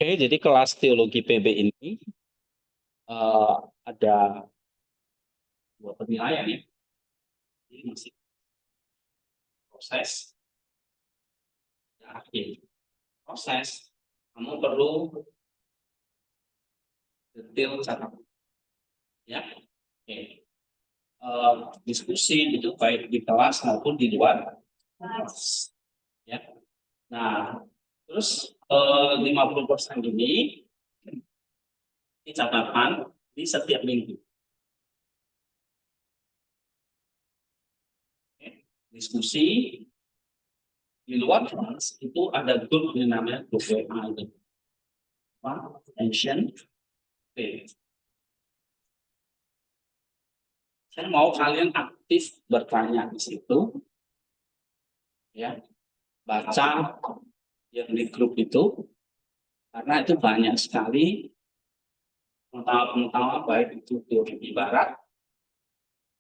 Oke, jadi kelas teologi PB ini eh, ada dua penilaian ya. Jadi masih proses dan akhir. Proses, kamu perlu detail catatan ya. Oke. Diskusi itu baik di kelas maupun di luar kelas. Ya. Nah, terus 50% ini catatan di setiap minggu. Oke. Diskusi di luar kelas itu ada grup yang namanya grup WA itu. Ancient Faith. Saya mau kalian aktif bertanya di situ, ya, baca yang di grup itu, karena itu banyak sekali pengetahuan baik itu teologi barat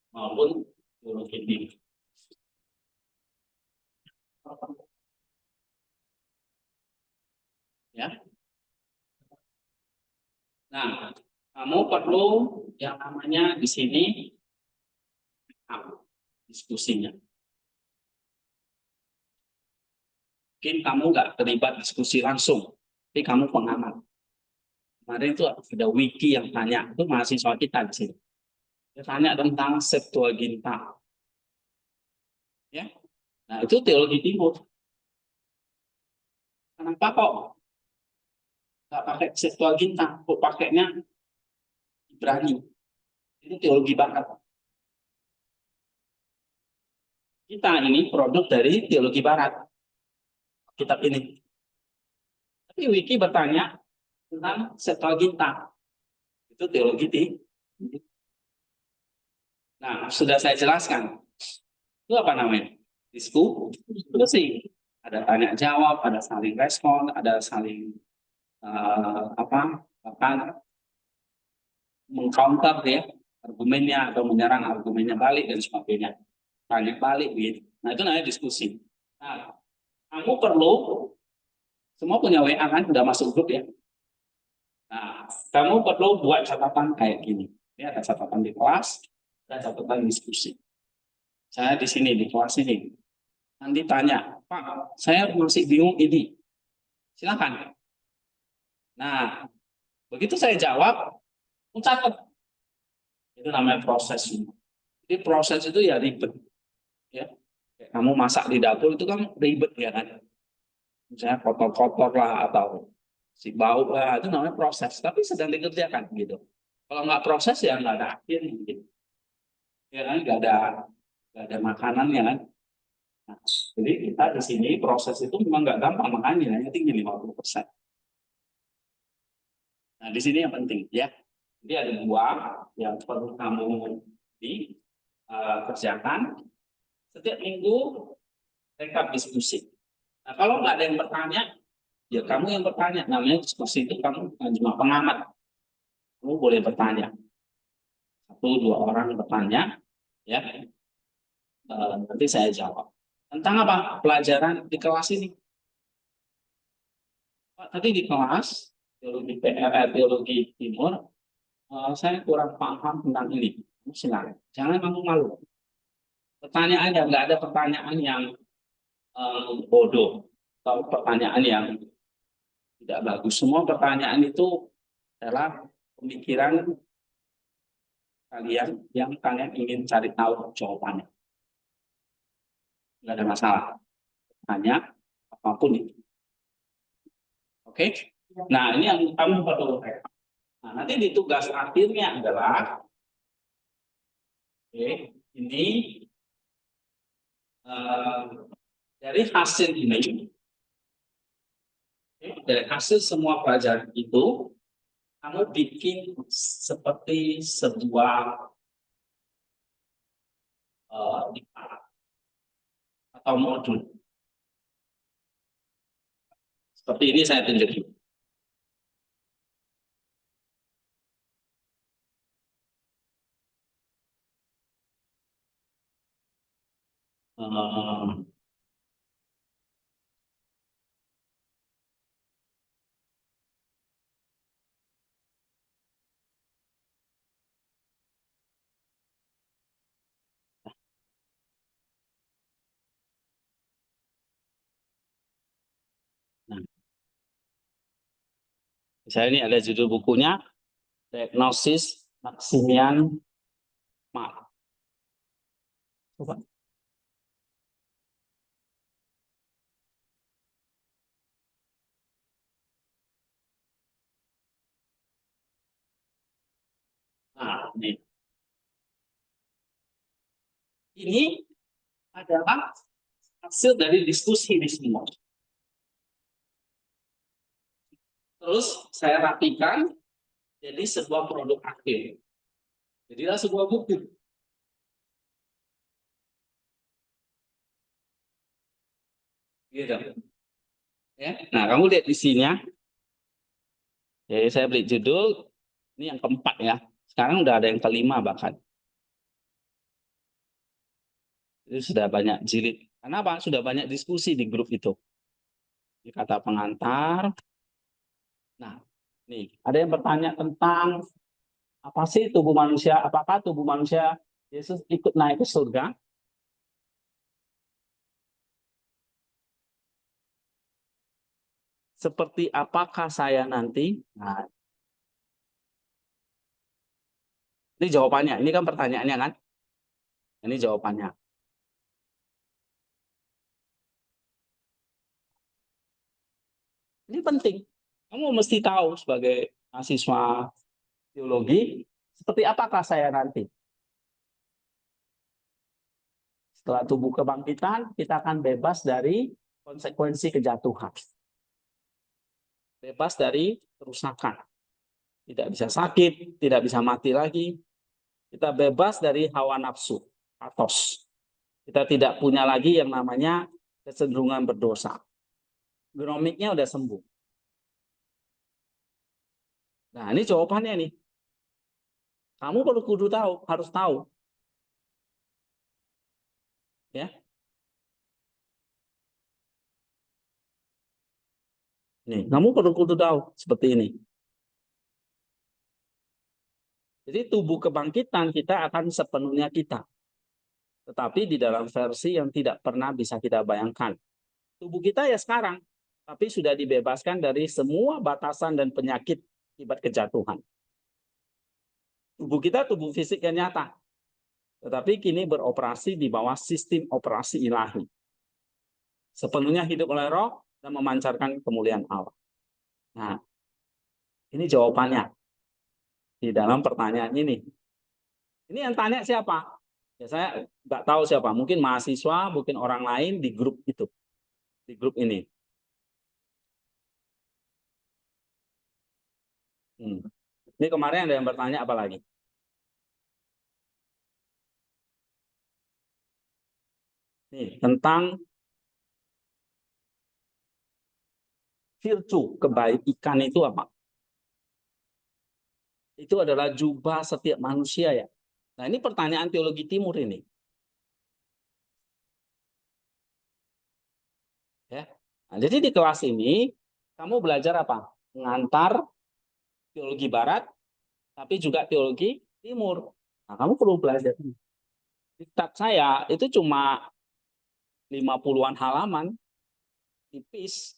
maupun teologi timur. Ya. Nah, kamu perlu yang namanya di sini diskusinya. Mungkin kamu nggak terlibat diskusi langsung, tapi kamu pengamat. Kemarin itu ada wiki yang tanya, itu mahasiswa kita di sini. Dia tanya tentang Septuaginta. Ya. Nah, itu teologi timur. Kenapa kok nggak pakai Septuaginta? Kok pakainya Ibrani? Itu teologi barat. Kita ini produk dari teologi barat. Kitab ini. Tapi wiki bertanya tentang Septuaginta. Itu teologi timur. Nah, sudah saya jelaskan. Itu apa namanya? Diskusi. Ada tanya jawab, ada saling respon, ada saling bahkan mengcounter ya argumennya atau menyerang argumennya balik dan sebagainya. Tanya balik gitu. Nah, itu namanya diskusi. Nah, kamu perlu semua punya WA kan, sudah masuk grup ya. Nah, kamu perlu buat catatan kayak gini. Ya, ada catatan di kelas, ada catatan diskusi. Saya di sini di kelas ini. Nanti tanya, Pak, saya masih bingung ini. Silakan. Nah, begitu saya jawab, catat. Itu namanya proses. Jadi proses itu ya ribet. Ya. Kamu masak di dapur itu kan ribet ya kan. Misalnya kotor-kotor lah atau si bau lah, itu namanya proses. Tapi sedang dikerjakan gitu. Kalau nggak proses ya nggak ada akhir gitu. Ya kan nggak ada makanannya kan. Nah, jadi kita di sini proses itu memang nggak gampang, makanya hanya tinggi 50%. Nah, di sini yang penting ya. Jadi ada dua yang perlu kamu dikerjakan setiap minggu, rekap diskusi. Nah, kalau nggak ada yang bertanya, ya kamu yang bertanya. Namanya diskusi itu kamu cuma pengamat. Kamu boleh bertanya. Satu dua orang bertanya, ya. Nanti saya jawab. Tentang apa pelajaran di kelas ini? Pak, tadi di kelas teologi teologi timur, saya kurang paham tentang ini. Silakan, jangan malu-malu. Pertanyaan yang nggak ada pertanyaan yang bodoh atau pertanyaan yang tidak bagus. Semua pertanyaan itu adalah pemikiran kalian yang kalian ingin cari tahu jawabannya. Nggak ada masalah. Tanya apapun itu. Oke? Nah, ini yang kamu perlu. Nah, nanti di tugas akhirnya adalah, ini uh, dari hasil ini, dari hasil semua pelajaran itu, kamu bikin seperti sebuah atau modul. Seperti ini saya tunjukin. Uh, Saya ini ada judul bukunya, Diagnosis Maximian Mark. Coba. Nah, ini adalah hasil dari diskusi di semua. Terus saya rapikan jadi sebuah produk akhir. Jadilah sebuah buku. Gitu. Ya. Nah, kamu lihat isinya. Jadi saya beri judul, ini yang keempat ya. Sekarang udah ada yang kelima bahkan. Itu sudah banyak jilid. Kenapa? Sudah banyak diskusi di grup itu. Di kata pengantar. Nah, nih ada yang bertanya tentang apa sih tubuh manusia? Apakah tubuh manusia Yesus ikut naik ke surga? Seperti apakah saya nanti? Nah, ini jawabannya. Ini kan pertanyaannya kan? Ini jawabannya. Ini penting. Kamu mesti tahu sebagai mahasiswa teologi, seperti apakah saya nanti? Setelah tubuh kebangkitan, kita akan bebas dari konsekuensi kejatuhan. Bebas dari kerusakan. Tidak bisa sakit, tidak bisa mati lagi. Kita bebas dari hawa nafsu, patos. Kita tidak punya lagi yang namanya kecenderungan berdosa. Genomiknya udah sembuh. Nah, ini jawabannya nih. Kamu perlu kudu tahu, harus tahu. Ya. Nih, kamu perlu kudu tahu seperti ini. Jadi tubuh kebangkitan kita akan sepenuhnya kita. Tetapi di dalam versi yang tidak pernah bisa kita bayangkan. Tubuh kita ya sekarang, tapi sudah dibebaskan dari semua batasan dan penyakit akibat kejatuhan. Tubuh kita tubuh fisik yang nyata, tetapi kini beroperasi di bawah sistem operasi ilahi. Sepenuhnya hidup oleh roh dan memancarkan kemuliaan Allah. Nah, ini jawabannya di dalam pertanyaan ini. Ini yang tanya siapa? Ya saya nggak tahu siapa. Mungkin mahasiswa, mungkin orang lain di grup itu, di grup ini. Ini kemarin ada yang bertanya apa lagi? Nih, tentang virtue, kebaikan itu apa? Itu adalah jubah setiap manusia ya. Nah, ini pertanyaan teologi timur ini. Ya. Nah, jadi di kelas ini kamu belajar apa? Mengantar teologi barat, tapi juga teologi timur. Nah, kamu perlu belajar. Diktat saya itu cuma 50-an halaman, tipis.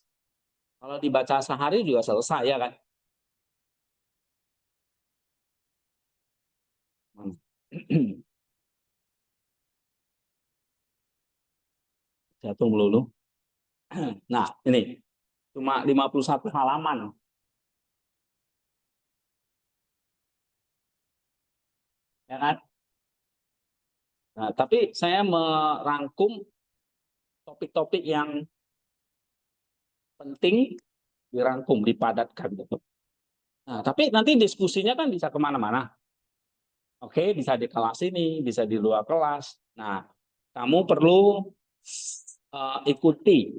Kalau dibaca sehari juga selesai ya kan? Jatuh melulu. Nah, ini cuma 51 halaman. Ya kan? Nah, tapi saya merangkum topik-topik yang penting dirangkum, dipadatkan gitu. Nah, tapi nanti diskusinya kan bisa kemana-mana. Oke, bisa di kelas ini, bisa di luar kelas. Nah, kamu perlu ikuti,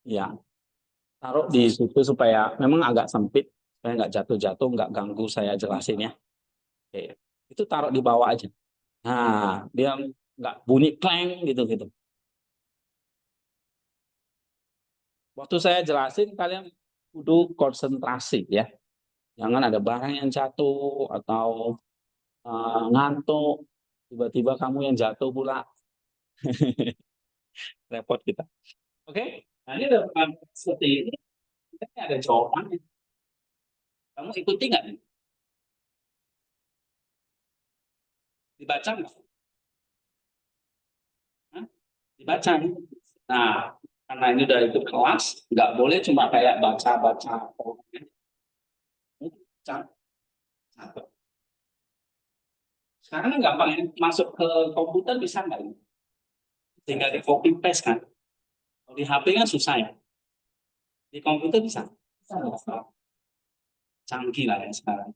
ya, taruh di situ supaya memang agak sempit, supaya nggak jatuh-jatuh, nggak ganggu saya jelasin ya. Oke, itu taruh di bawah aja. Nah, dia nggak bunyi kleng gitu-gitu. Waktu saya jelasin, kalian kudu konsentrasi ya. Jangan ada barang yang jatuh atau ngantuk, tiba-tiba kamu yang jatuh pula. Repot kita. Oke, nah ini adalah seperti ini. Ini ada jawabannya. Kamu ikuti nggak? Dibaca nggak? Hah? Dibaca. Nah, karena ini udah itu kelas, nggak boleh cuma kayak baca-baca. Baca. Sekarang kan gampang ya, masuk ke komputer bisa nggak? Tinggal di copy paste kan. Kalau di HP kan susah ya. Di komputer bisa. Bisa. Canggih lah ya sekarang.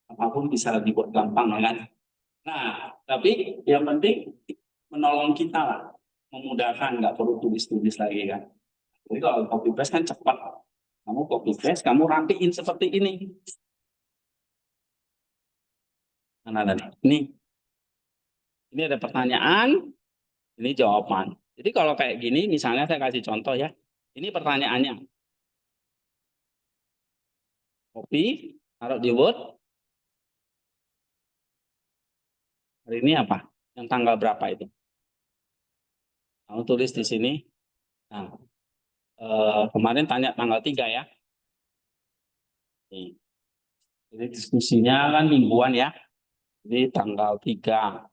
Apapun bisa dibuat gampang ya kan. Nah, tapi yang penting menolong kita lah. Memudahkan, nggak perlu tulis-tulis lagi kan. Jadi kalau copy paste kan cepat. Kamu copy paste, kamu rapiin seperti ini. Mana tadi? Ini ada pertanyaan, ini jawaban. Jadi kalau kayak gini, misalnya saya kasih contoh ya. Ini pertanyaannya. Copy, taruh di Word. Hari ini apa? Yang tanggal berapa itu? Kamu tulis di sini. Nah, kemarin tanya tanggal 3 ya. Nih. Jadi diskusinya kan mingguan ya. Jadi tanggal 3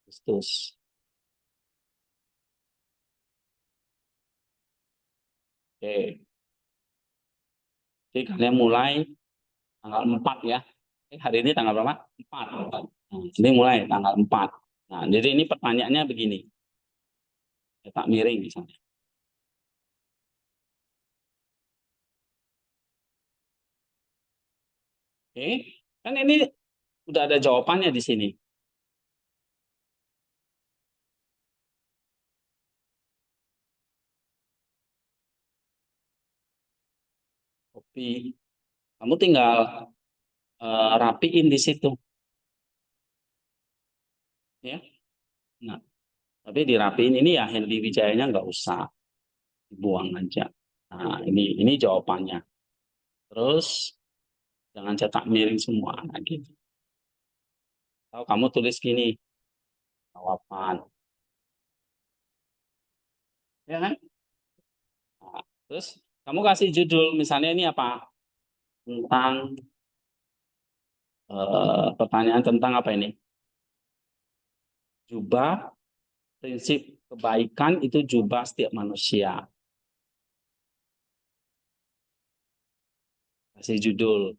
Agustus. Oke. Jadi kalian mulai tanggal 4 ya. Hari ini tanggal berapa? 4. Nah, jadi mulai tanggal 4. Nah, jadi ini pertanyaannya begini. Cetak miring misalnya. Oke. Kan ini udah ada jawabannya di sini. Kopi. Kamu tinggal rapiin di situ. Ya. Nah, tapi dirapiin ini ya Hendy Wijayanya nggak usah. Dibuang aja. Nah, ini jawabannya. Terus jangan cetak miring semua. Nah, gitu. Atau kamu tulis gini, jawaban. Ya kan? Nah, terus kamu kasih judul, misalnya ini apa? Tentang pertanyaan tentang apa ini? Jubah, prinsip kebaikan itu jubah setiap manusia. Kasih judul.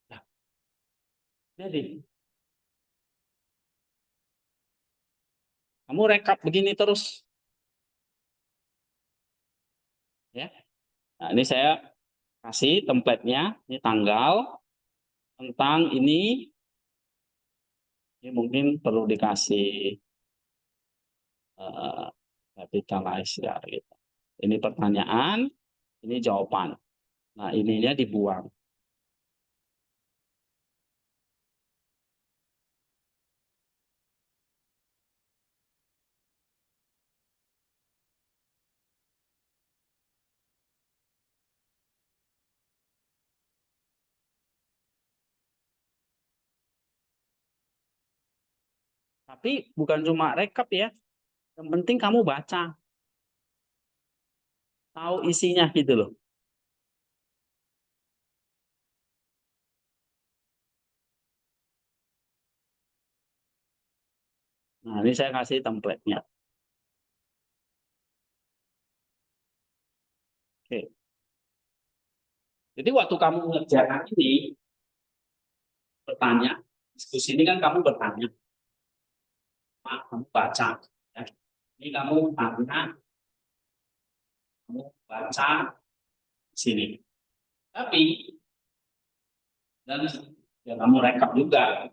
Nah, jadi kamu rekap begini terus, ya. Nah, ini saya kasih template-nya, ini tanggal tentang ini mungkin perlu dikasih capitalize ya gitu. Ini pertanyaan, ini jawaban. Nah, ininya dibuang. Tapi bukan cuma rekap ya. Yang penting kamu baca, tahu isinya gitu loh. Nah, ini saya kasih template-nya. Oke. Jadi waktu kamu mengerjakan ini, bertanya, diskusi ini kan kamu bertanya, kamu baca. Ya. Ini kamu tanya, kamu baca sini. Tapi dan ya kamu rekap juga.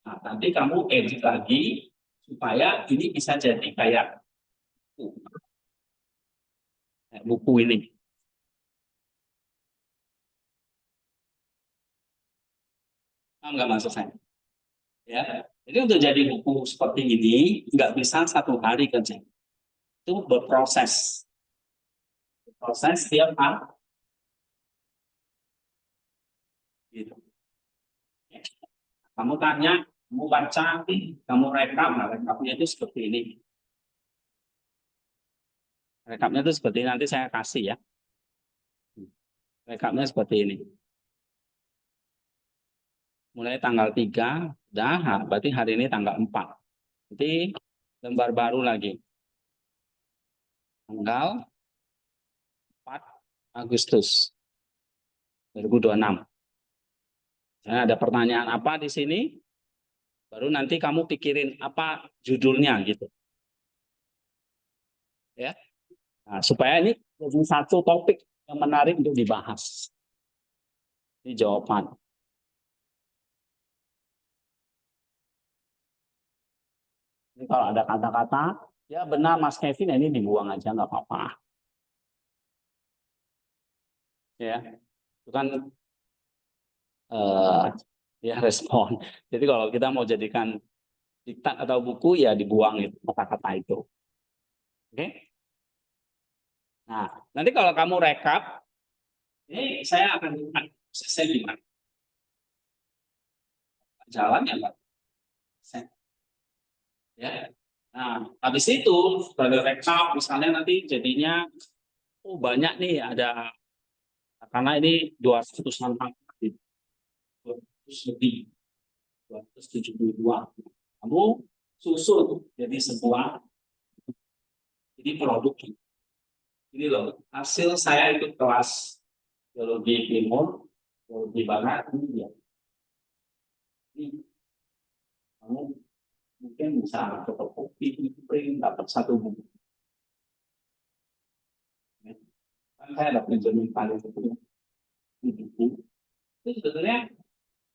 Nah, nanti kamu edit lagi supaya ini bisa jadi kayak buku ini. Paham nggak maksud saya? Ya. Jadi untuk jadi buku seperti ini nggak bisa satu hari kerja. Itu berproses. Proses setiap hari. Gitu. Kamu tanya, kamu baca, kamu rekap, nah rekapnya itu seperti ini. Rekapnya itu seperti ini, nanti saya kasih ya. Rekapnya seperti ini. Mulai tanggal 3, dah, berarti hari ini tanggal 4. Nanti lembar baru lagi. Tanggal 4 Agustus 2026. Nah, ada pertanyaan apa di sini? Baru nanti kamu pikirin apa judulnya gitu. Ya. Nah, supaya ini jadi satu topik yang menarik untuk dibahas. Ini jawaban. Ini kalau ada kata-kata, ya benar Mas Kevin, ini dibuang aja nggak apa-apa. Ya, itu kan ya respon. Jadi kalau kita mau jadikan diktat atau buku, ya dibuang itu kata-kata itu. Oke? Nah, nanti kalau kamu rekap, ini saya akan lihat prosesnya gimana. Jalan ya, Pak? Ya. Nah, habis itu dari rekap misalnya nanti jadinya oh banyak nih ada karena ini 200-an angka, 200 lebih 272. Kamu susun jadi sebuah ini produk. Ini loh hasil saya ikut kelas geologi timur, geologi barat ini dia. Ini kamu mungkin bisa fotokopi, print dapat satu buku. Kan saya dapat pinjaman paling itu buku. Itu sebetulnya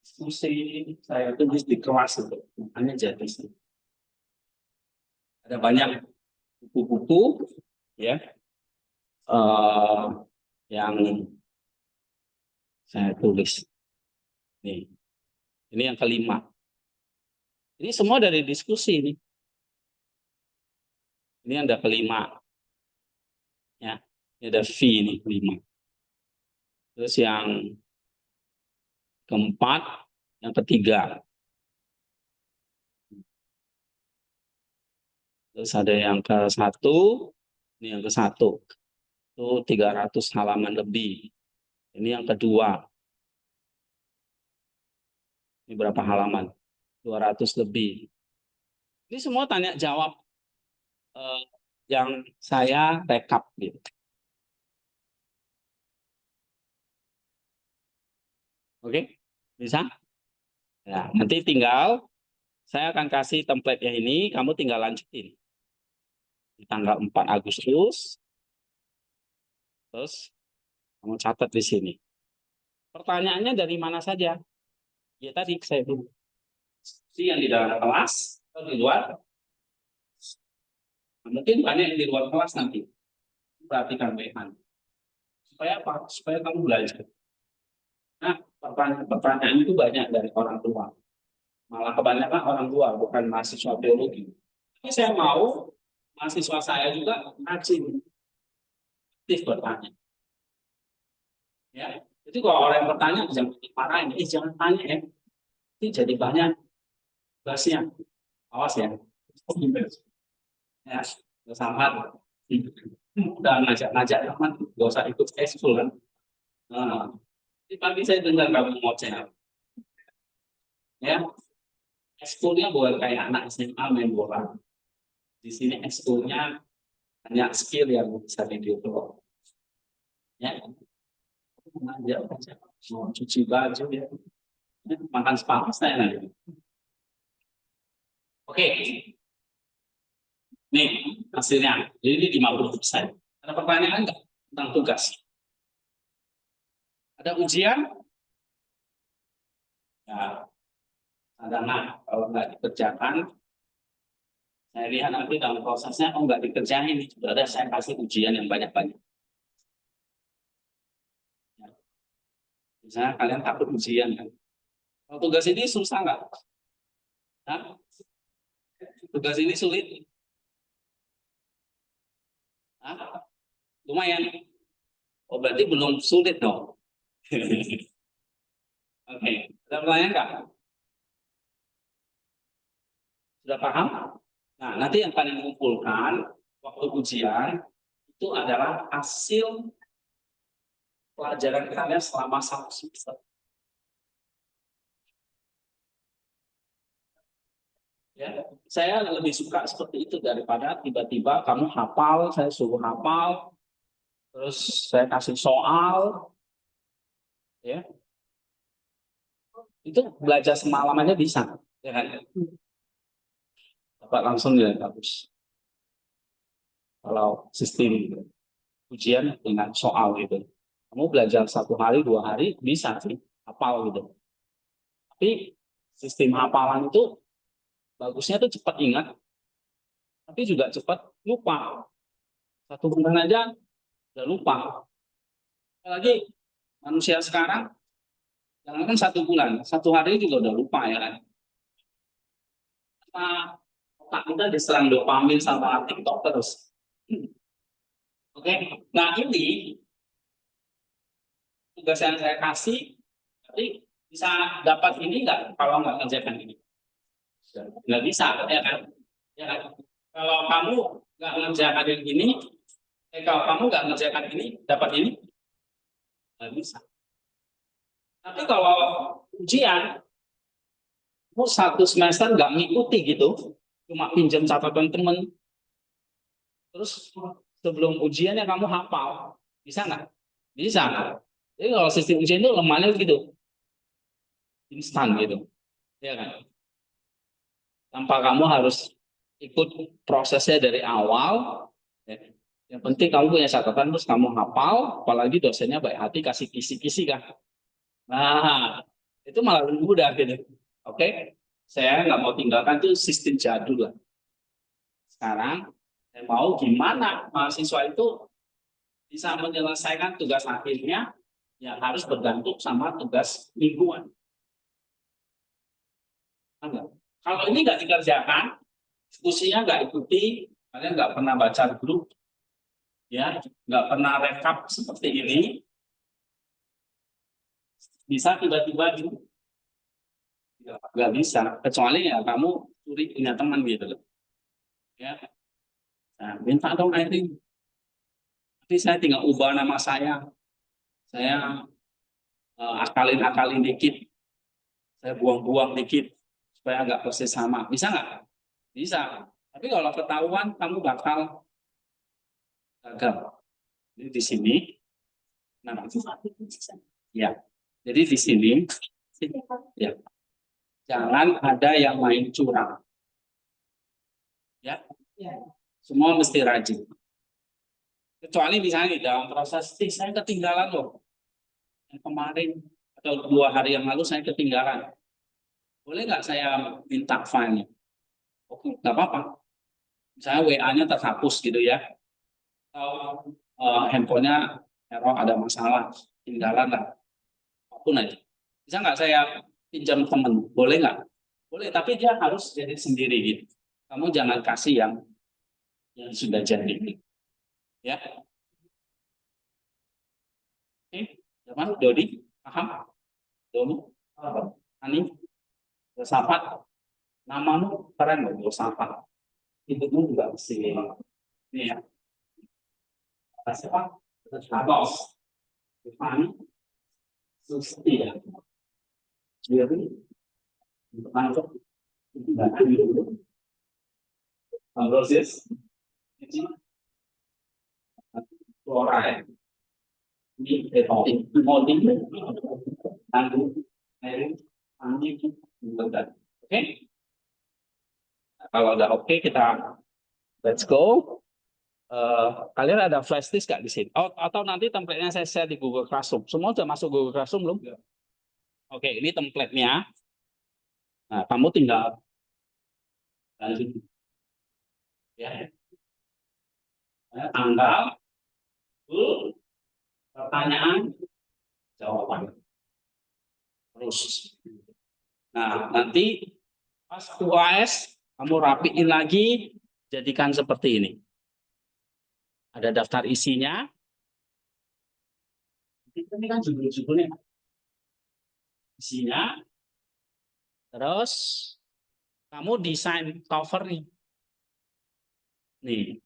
diskusi saya tulis di kelas itu, makanya jadi sih. Ada banyak buku-buku ya yang saya tulis. Nih, ini yang kelima. Ini semua dari diskusi ini. Ini ada kelima, ya. Ini ada V ini kelima. Terus yang keempat, yang ketiga. Terus ada yang ke satu, ini yang ke satu. Itu 300 halaman lebih. Ini yang kedua. Ini berapa halaman? 200 lebih. Ini semua tanya jawab yang saya rekap gitu. Oke? Bisa? Ya, nanti tinggal saya akan kasih template ya ini, kamu tinggal lanjutin. Di tanggal 4 Agustus, terus kamu catat di sini. Pertanyaannya dari mana saja? Ya tadi saya dulu. Si yang di dalam kelas atau di luar? Mungkin banyak yang di luar kelas nanti. Perhatikan baik-baik. Supaya apa? Supaya kamu belajar. Nah, pertanyaan itu banyak dari orang tua. Malah kebanyakan orang tua, bukan mahasiswa biologi. Tapi saya mau mahasiswa saya juga rajin, aktif bertanya. Ya, itu kalau orang yang bertanya jangan dimarahin, jangan tanya ya. Ini jadi banyak bahasnya. Awas ya. Ya, sama. Udah ngajak-ngajak teman, gak usah ikut ekskul kan. Nah, tapi saya dengar kamu mau channel. Ya, ekskulnya bukan kayak anak SMA main bola. Di sini ekskulnya hanya skill yang bisa didevelop. Ya, ngajak mau cuci baju ya, makan sepatu saya nanti. Oke, nih hasilnya. Jadi ini 50%. Ada pertanyaan nggak tentang tugas? Ada ujian? Ya, ada kalau nggak dikerjakan, saya lihat nanti dalam prosesnya, oh nggak dikerjain, sudah ada saya kasih ujian yang banyak-banyak. Ya. Misalnya kalian takut ujian kan? Kalau tugas ini susah nggak? Hah? Tugas ini sulit? Hah? Lumayan. Oh berarti belum sulit dong. Oke, ada pertanyaan nggak? Sudah paham? Nah, nanti yang kalian kumpulkan waktu ujian itu adalah hasil pelajaran kalian selama 1 semester. Ya, saya lebih suka seperti itu daripada tiba-tiba kamu hafal, saya suruh hafal, terus saya kasih soal, ya, itu belajar semalam aja bisa, ya kan? Dapat langsung nilai bagus. Kalau sistem ujian dengan soal gitu, kamu belajar 1 hari 2 hari bisa sih hafal gitu. Tapi sistem hafalan itu bagusnya tuh cepat ingat, tapi juga cepat lupa. 1 bulan aja udah lupa. Apalagi manusia sekarang, jangankan 1 bulan, 1 hari juga udah lupa ya kan. Karena otak kita diserang dopamin sama TikTok terus. Oke, nah ini tugas yang saya kasih, tapi bisa dapat ini nggak kalau nggak kerjakan ini? Nggak bisa, ya kan? Ya kan? Kalau kamu nggak ngerjakan yang ini, kalau kamu nggak ngerjakan ini, dapat ini nggak bisa. Tapi kalau ujian, kamu 1 semester nggak ngikuti gitu, cuma pinjam catatan temen, terus sebelum ujiannya kamu hafal, bisa nggak? Bisa. Jadi kalau sistem ujian itu lemahnya gitu, instan gitu, ya kan? Tanpa kamu harus ikut prosesnya dari awal. Ya. Yang penting kamu punya catatan terus kamu hafal, apalagi dosennya baik hati kasih kisi-kisi kan. Nah, itu malah lebih mudah gitu. Oke, saya nggak mau tinggalkan itu sistem jadul lah. Sekarang saya mau gimana mahasiswa itu bisa menyelesaikan tugas akhirnya yang harus bergantung sama tugas mingguan. Kalau ini nggak dikerjakan, diskusinya nggak ikuti, kalian nggak pernah baca grup, ya, nggak pernah rekap seperti ini, bisa tiba-tiba gitu, nggak bisa, kecuali ya kamu curi punya teman gitu loh, ya, nah, minta dong ini, tapi saya tinggal ubah nama saya akalin-akalin dikit, saya buang-buang dikit supaya nggak persis sama, bisa nggak? Bisa. Tapi kalau ketahuan kamu bakal gagal. Jadi di sini, nah, ya. Jadi di sini, ya, jangan ada yang main curang. Ya, semua mesti rajin. Kecuali misalnya dalam proses, saya ketinggalan loh. Yang kemarin atau 2 hari yang lalu saya ketinggalan. Boleh nggak saya minta file-nya? Oke, nggak apa-apa. Misalnya WA-nya terhapus gitu ya. Atau handphonenya error ada masalah, tinggalan lah. Apapun aja. Bisa nggak saya pinjam temen? Boleh nggak? Boleh, tapi dia harus jadi sendiri gitu. Kamu jangan kasih yang sudah jadi. Ya, oke. Zaman Dodi, paham? Doni, Ani, Yosafat, namamu keren loh, Yosafat. Hidupmu juga mesti ini ya. Siapa? Atos, Tiffany, Susti ya. Jadi, untuk Ambrosius, ini Flora ya. Ini Eto'o, Modi, Tangguh, Mary, Andi, Bukan. Oke? Kalau udah oke, kita let's go. Kalian ada flash disk nggak di sini? Atau nanti template-nya saya share di Google Classroom. Semua sudah masuk Google Classroom belum? Oke, ini template-nya. Nah, kamu tinggal lanjut. Ya. Tanggal, pertanyaan, jawaban. Terus. Nah, nanti pas UAS, kamu rapiin lagi, jadikan seperti ini. Ada daftar isinya. Ini kan judul-judulnya. Isinya. Terus, kamu desain cover nih. Nih.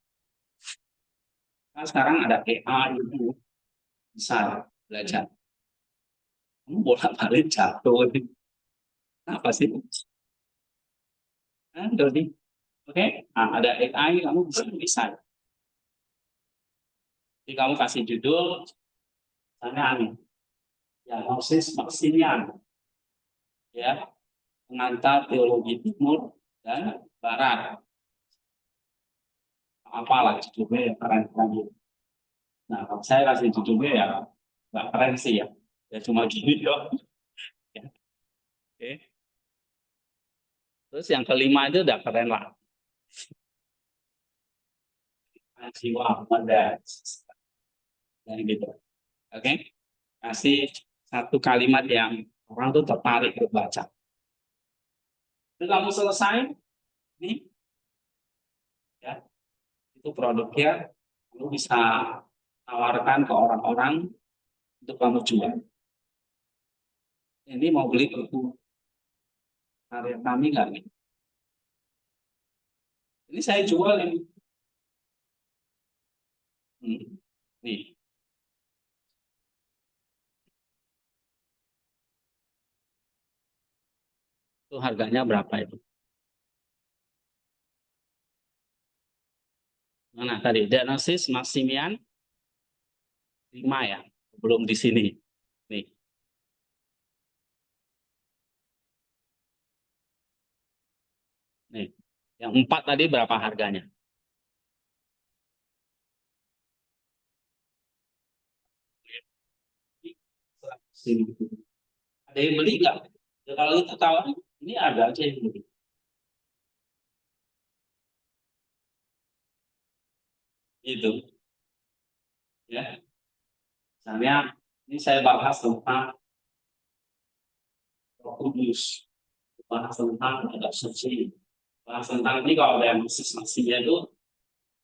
Nah, sekarang ada AI itu bisa belajar. Kamu bolak-balik jatuh. Apa sih? Nah, Dodi. Oke, nah, ada AI kamu bisa bisa. Jadi kamu kasih judul, misalnya diagnosis Maximian, ya, pengantar teologi timur dan barat. Apalah judulnya yang keren-keren gitu. Nah, kalau saya kasih judulnya ya nggak keren sih ya. Ya cuma gini doang. Ya, oke. Terus yang kelima itu udah keren lah. Jiwa pada yang gitu. Oke. Kasih satu kalimat yang orang tuh tertarik untuk baca. Itu kamu selesai, nih, ya, itu produknya kamu bisa tawarkan ke orang-orang untuk kamu jual. Ini mau beli buku karya kami nggak nih? Ini saya jual ini. Nih, itu harganya berapa itu? Mana tadi? Diagnosis Maximian 5 ya, belum di sini. Nih, nih. Yang 4 tadi berapa harganya? Sini. Ada yang beli nggak? Ya, kalau itu tawarin, ini ada aja yang beli. Itu, ya. Misalnya, ini saya bahas tentang Roh Kudus, bahas tentang adab suci, bahas tentang ini kalau ada yang saksinya itu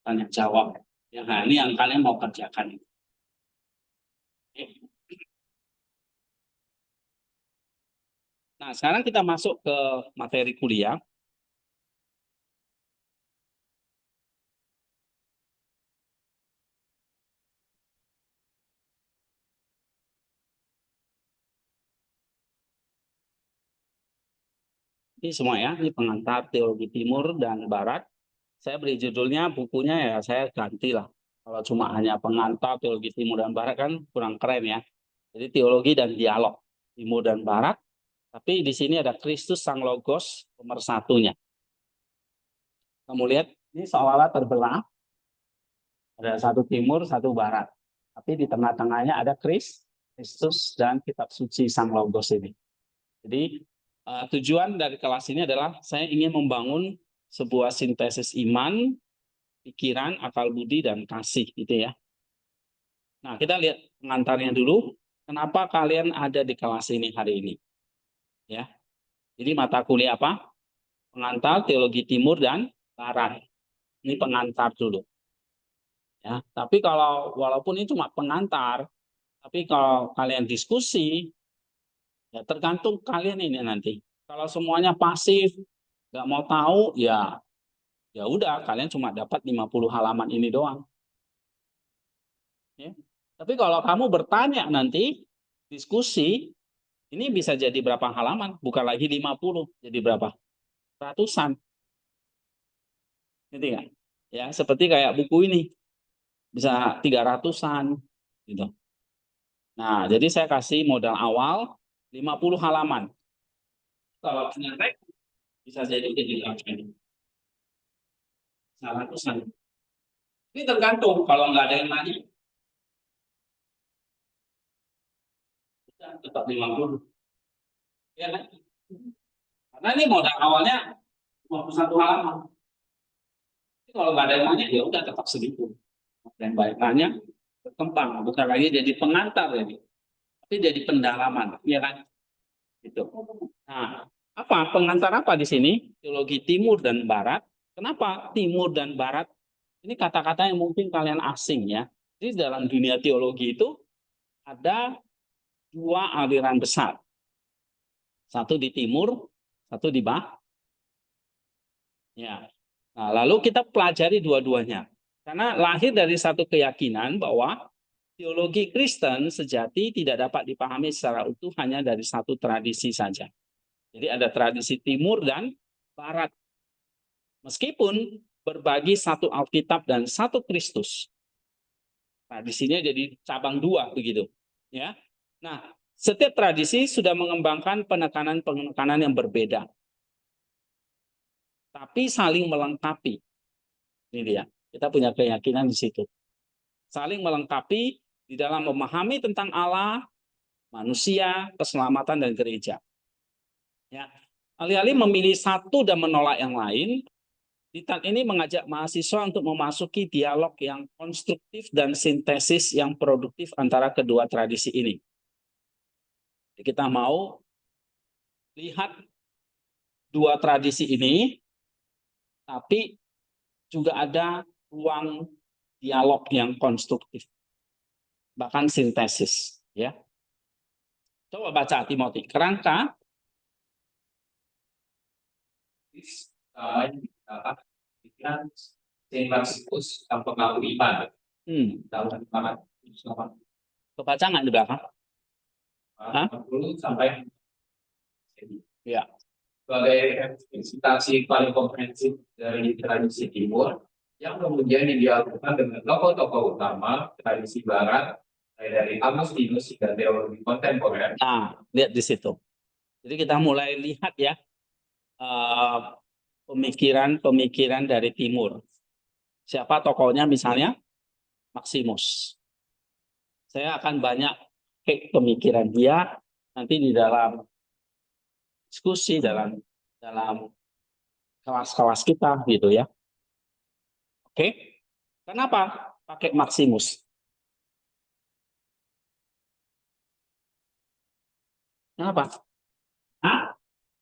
tanya jawab. Ya, nah ini yang kalian mau kerjakan. Nah, sekarang kita masuk ke materi kuliah. Ini semua ya, ini pengantar teologi timur dan barat. Saya beri judulnya, bukunya ya saya ganti lah. Kalau cuma hanya pengantar teologi timur dan barat kan kurang keren ya. Jadi teologi dan dialog timur dan barat. Tapi di sini ada Kristus Sang Logos pemersatunya. Kamu lihat ini seolah-olah terbelah. Ada satu timur, satu barat. Tapi di tengah-tengahnya ada Kristus dan kitab suci Sang Logos ini. Jadi tujuan dari kelas ini adalah saya ingin membangun sebuah sintesis iman, pikiran, akal budi, dan kasih gitu ya. Nah, kita lihat pengantarnya dulu. Kenapa kalian ada di kelas ini hari ini? Ya. Jadi mata kuliah apa? Pengantar teologi timur dan barat. Ini pengantar dulu. Ya, tapi kalau walaupun ini cuma pengantar, tapi kalau kalian diskusi, ya tergantung kalian ini nanti. Kalau semuanya pasif, nggak mau tahu, ya ya udah kalian cuma dapat 50 halaman ini doang. Ya. Tapi kalau kamu bertanya nanti, diskusi, ini bisa jadi berapa halaman, bukan lagi 50, jadi berapa? Ratusan. Gitu kan? Ya, seperti kayak buku ini, bisa 300-an gitu. Nah, jadi saya kasih modal awal 50 halaman. Kalau nyontek bisa jadi berapa ini? 100-an. Ini tergantung, kalau nggak ada yang nanya, tetap 50. Ya kan? Karena ini modal awalnya 51 halaman. Tapi kalau nggak ada yang nanya, ya udah tetap segitu. Dan baik nanya, berkembang. Bukan lagi jadi pengantar jadi. Tapi jadi pendalaman. Ya kan? Gitu. Nah, apa pengantar apa di sini? Teologi timur dan barat. Kenapa timur dan barat? Ini kata-kata yang mungkin kalian asing ya. Jadi dalam dunia teologi itu ada dua aliran besar. Satu di timur, satu di barat. Ya. Nah, lalu kita pelajari dua-duanya. Karena lahir dari satu keyakinan bahwa teologi Kristen sejati tidak dapat dipahami secara utuh hanya dari satu tradisi saja. Jadi ada tradisi Timur dan Barat. Meskipun berbagi satu Alkitab dan satu Kristus. Tradisinya jadi cabang dua begitu. Ya. Nah, setiap tradisi sudah mengembangkan penekanan-penekanan yang berbeda. Tapi saling melengkapi. Ini dia. Kita punya keyakinan di situ. Saling melengkapi di dalam memahami tentang Allah, manusia, keselamatan, dan gereja. Ya. Alih-alih memilih satu dan menolak yang lain, Diktat ini mengajak mahasiswa untuk memasuki dialog yang konstruktif dan sintesis yang produktif antara kedua tradisi ini. Kita mau lihat dua tradisi ini, tapi juga ada ruang dialog yang konstruktif, bahkan sintesis. Ya, coba baca Timotius. Kerangka pikiran Saint tanpa pengaruh iman. Tahun 808. Kebaca nggak di belakang? 40 sampai ya. Sebagai representasi paling komprehensif dari tradisi Timur yang kemudian dilakukan dengan tokoh-tokoh utama tradisi Barat dari Agustinus hingga teologi kontemporer. Nah, lihat di situ. Jadi kita mulai lihat ya pemikiran-pemikiran dari Timur. Siapa tokohnya misalnya? Maximus. Saya akan banyak pemikiran dia nanti di dalam diskusi dalam kelas-kelas kita gitu ya. Oke. Kenapa pakai Maximus? Kenapa?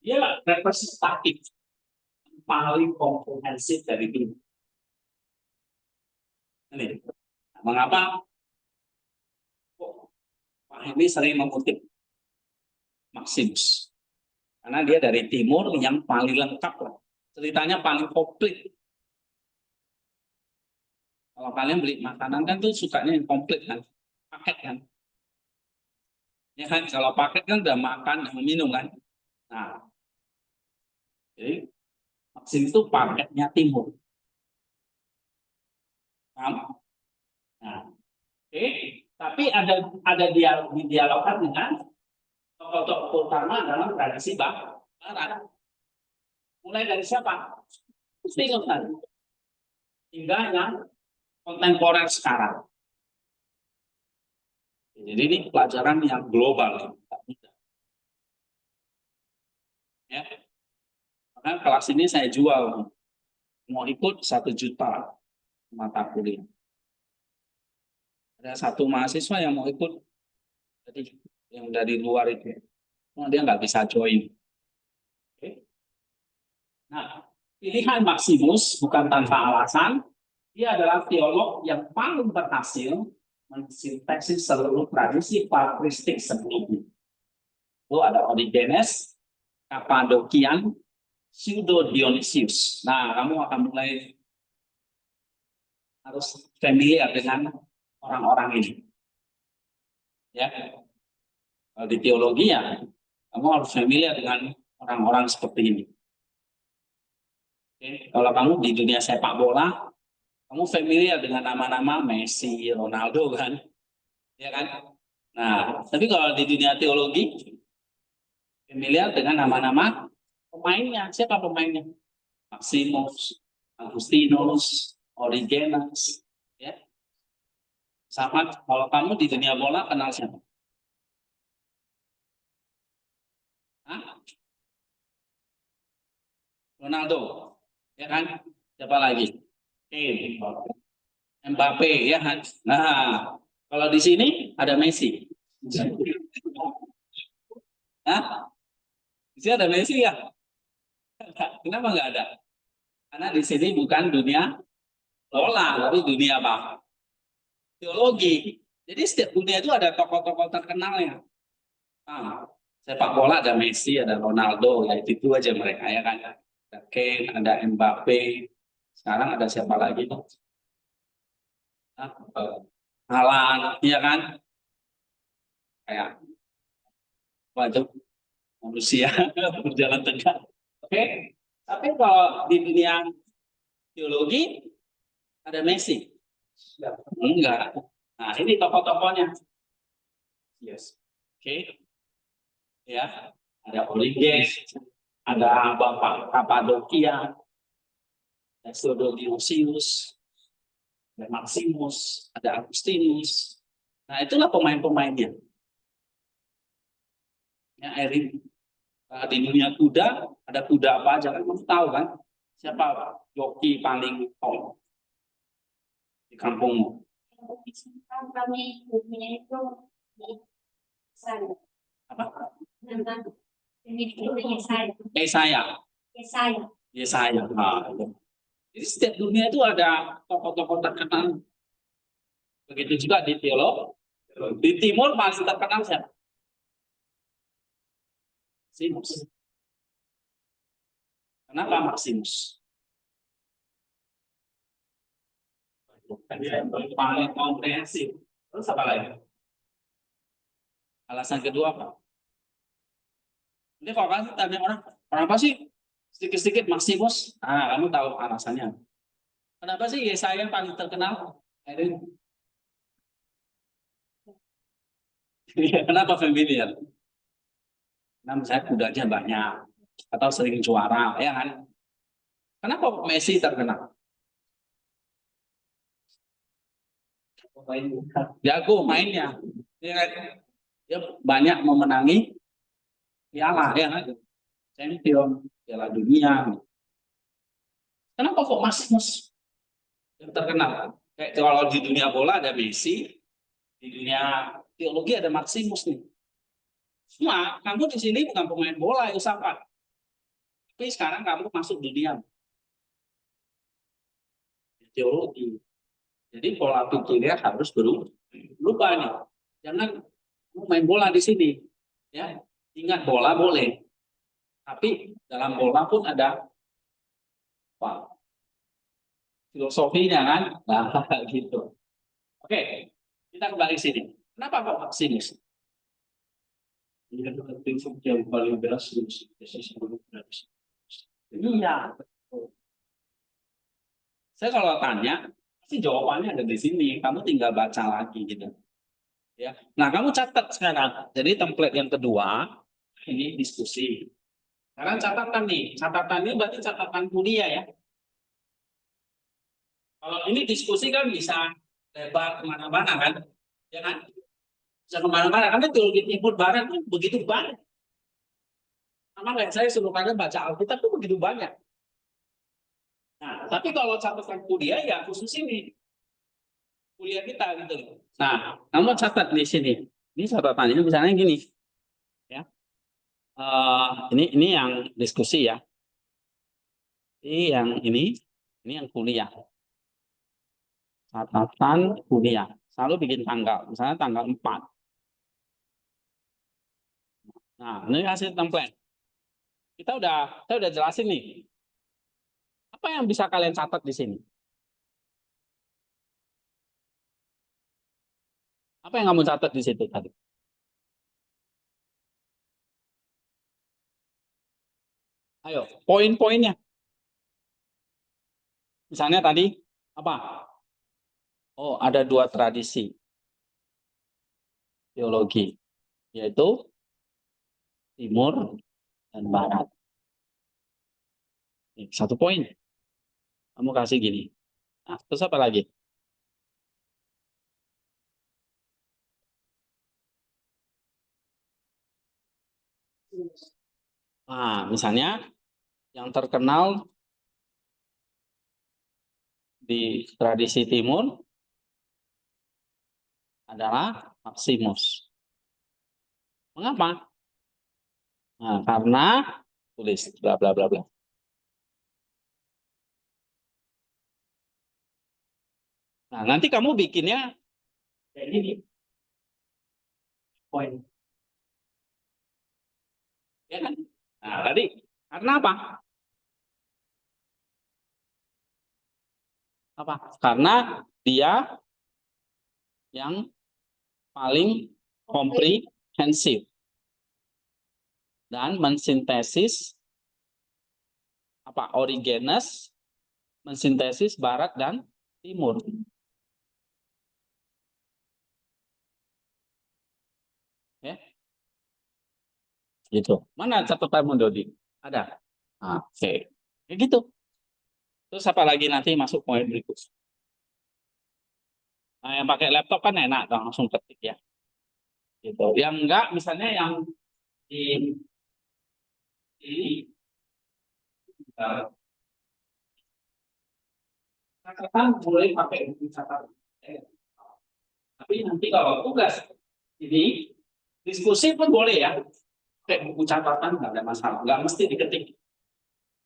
Dia representatif paling komprehensif dari ini. Ini. Mengapa Pak Henry sering mengutip Maximus? Karena dia dari Timur yang paling lengkap lah. Ceritanya paling komplit. Kalau kalian beli makanan kan tuh sukanya yang komplit kan, paket kan. Ya kan, kalau paket kan udah makan, udah minum kan. Nah, jadi Maximus itu paketnya Timur. Paham? Nah, oke. Tapi ada dialogkan dengan tokoh-tokoh utama dalam tradisi Barat. Mulai dari siapa? Spinoza kan? Hingga yang kontemporer sekarang. Jadi ini pelajaran yang global. Ya. Maka kelas ini saya jual. Mau ikut 1 juta mata kuliah. Ada satu mahasiswa yang mau ikut. Jadi yang dari luar itu. Dia nggak bisa join. Oke. Nah, pilihan Maximus bukan tanpa alasan. Dia adalah teolog yang paling berhasil mensintesis seluruh tradisi patristik sebelumnya. Itu ada Origenes, Kappadokian, Pseudo Dionysius. Nah, kamu akan mulai harus familiar dengan orang-orang ini. Ya, kalau di teologi ya, kamu harus familiar dengan orang-orang seperti ini. Oke. Kalau kamu di dunia sepak bola, kamu familiar dengan nama-nama Messi, Ronaldo kan? Ya kan? Nah, tapi kalau di dunia teologi, familiar dengan nama-nama pemainnya. Siapa pemainnya? Maximus, Agustinus, Origenes. Ya. Sama kalau kamu di dunia bola kenal siapa? Hah? Ronaldo. Ya kan? Siapa lagi? Mbappe ya kan? Nah, kalau di sini ada Messi. Hah? Di sini ada Messi ya? Kenapa nggak ada? Karena di sini bukan dunia bola, tapi dunia apa? Teologi. Jadi setiap dunia itu ada tokoh-tokoh terkenalnya. Nah, sepak bola ada Messi, ada Ronaldo, ya itu aja mereka ya kan. Ada Kane, ada Mbappe. Sekarang ada siapa lagi? halan, ya kan? Kayak apa itu manusia berjalan tegak. Oke, tapi kalau di dunia teologi ada Messi, enggak. Nah ini tokoh-tokohnya, yes. Oke, ya ada Origen, ada Bapak Kapadokia, ada Theodosius, ada Maximus, ada Agustinus. Nah itulah pemain-pemainnya. Ya, Erin. Di dunia kuda, ada kuda apa aja kan? Kamu tahu kan? Siapa joki paling top di kampungmu? Kami punya itu di sana. Apa? Nama pemiliknya saya. Saya. Saya. Saya. Nah, jadi setiap dunia itu ada tokoh-tokoh terkenal. Begitu juga di teolog. Di timur paling terkenal siapa? Maximus. Kenapa Maximus? Paling komprehensif. Terus apa lagi? Alasan kedua apa? Ini kalau kan tanya orang apa sih sedikit-sedikit Maximus? Ah, kamu tahu alasannya. Kenapa sih Yesaya paling terkenal? Kenapa familiar? Karena misalnya kudanya banyak atau sering juara, ya kan? Kenapa Messi terkenal? Jago mainnya, ya kan? Dia banyak memenangi piala, ya kan? Champion, piala dunia. Kenapa kok Maximus yang terkenal? Kayak kalau di dunia bola ada Messi, di dunia teologi ada Maximus nih. Cuma kamu di sini bukan pemain bola, Yosafat. Tapi sekarang kamu masuk dunia teologi. Jadi pola pikirnya harus berubah nih. Jangan main bola di sini. Ya, ingat bola boleh, tapi dalam bola pun ada apa, filosofinya kan. Nah, gitu. Oke, kita kembali sini. Kenapa kok Maximus? Prinsip yang paling beras iya. Saya kalau tanya, pasti jawabannya ada di sini. Kamu tinggal baca lagi gitu. Ya. Nah, kamu catat sekarang. Jadi template yang kedua ini diskusi. Sekarang catatan nih. Catatan ini berarti catatan kuliah ya. Kalau ini diskusi kan bisa lebar kemana-mana kan, ya kan? Bisa kemana-mana. Karena teologi timur barat kan begitu banyak. Sama kayak saya suruh kalian baca Alkitab itu begitu banyak. Nah, tapi kalau catatan kuliah ya khusus ini kuliah kita gitu loh. Nah, kamu catat di sini. Ini catatannya misalnya gini, ya. Ini yang diskusi ya. Ini yang kuliah. Catatan kuliah. Selalu bikin tanggal. Misalnya tanggal 4. Nah, ini hasil template. Saya udah jelasin nih. Apa yang bisa kalian catat di sini? Apa yang kamu catat di situ tadi? Ayo, poin-poinnya. Misalnya tadi apa? Oh, ada dua tradisi teologi, yaitu Timur dan Barat. Satu poin. Kamu kasih gini. Nah, terus apa lagi? Nah, misalnya yang terkenal di tradisi Timur adalah Maximus. Mengapa? Nah, karena tulis bla bla bla bla. Nah, nanti kamu bikinnya kayak gini. Poin. Ya kan? Nah, tadi karena apa? Apa? Karena dia yang paling komprehensif dan mensintesis Origenes mensintesis barat dan timur. Ya. Gitu. Mana catatanmu, Dodi? Ada. Oke. Kayak gitu. Terus apa lagi nanti masuk poin berikut. Nah, yang pakai laptop kan enak, langsung ketik ya. Gitu. Yang enggak, misalnya yang di ini catatan boleh pakai buku catatan. Tapi nanti kalau tugas ini diskusi pun boleh ya. Pakai buku catatan nggak ada masalah, nggak mesti diketik.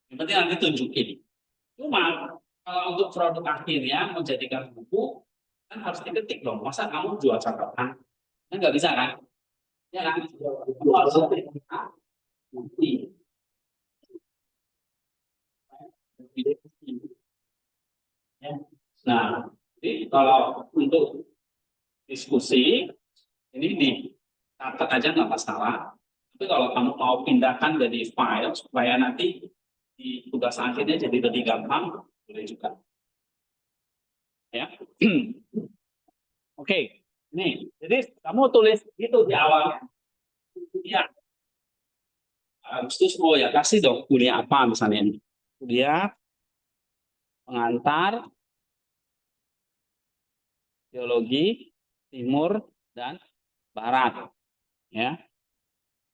Yang penting nanti tunjukin. Cuma kalau untuk produk akhirnya menjadikan buku kan harus diketik dong. Masa kamu jual catatan? Kan nggak bisa kan? Ya kan? Harus diketik. Nah, jadi kalau untuk diskusi ini dicatat aja nggak masalah. Tapi kalau kamu mau pindahkan jadi file supaya nanti di tugas akhirnya jadi lebih gampang, boleh juga. Ya, oke. Nih, jadi kamu tulis itu di awalnya. Ya, Agustus, oh ya kasih dong kuliah apa misalnya ini. Kuliah pengantar teologi timur dan barat. Ya,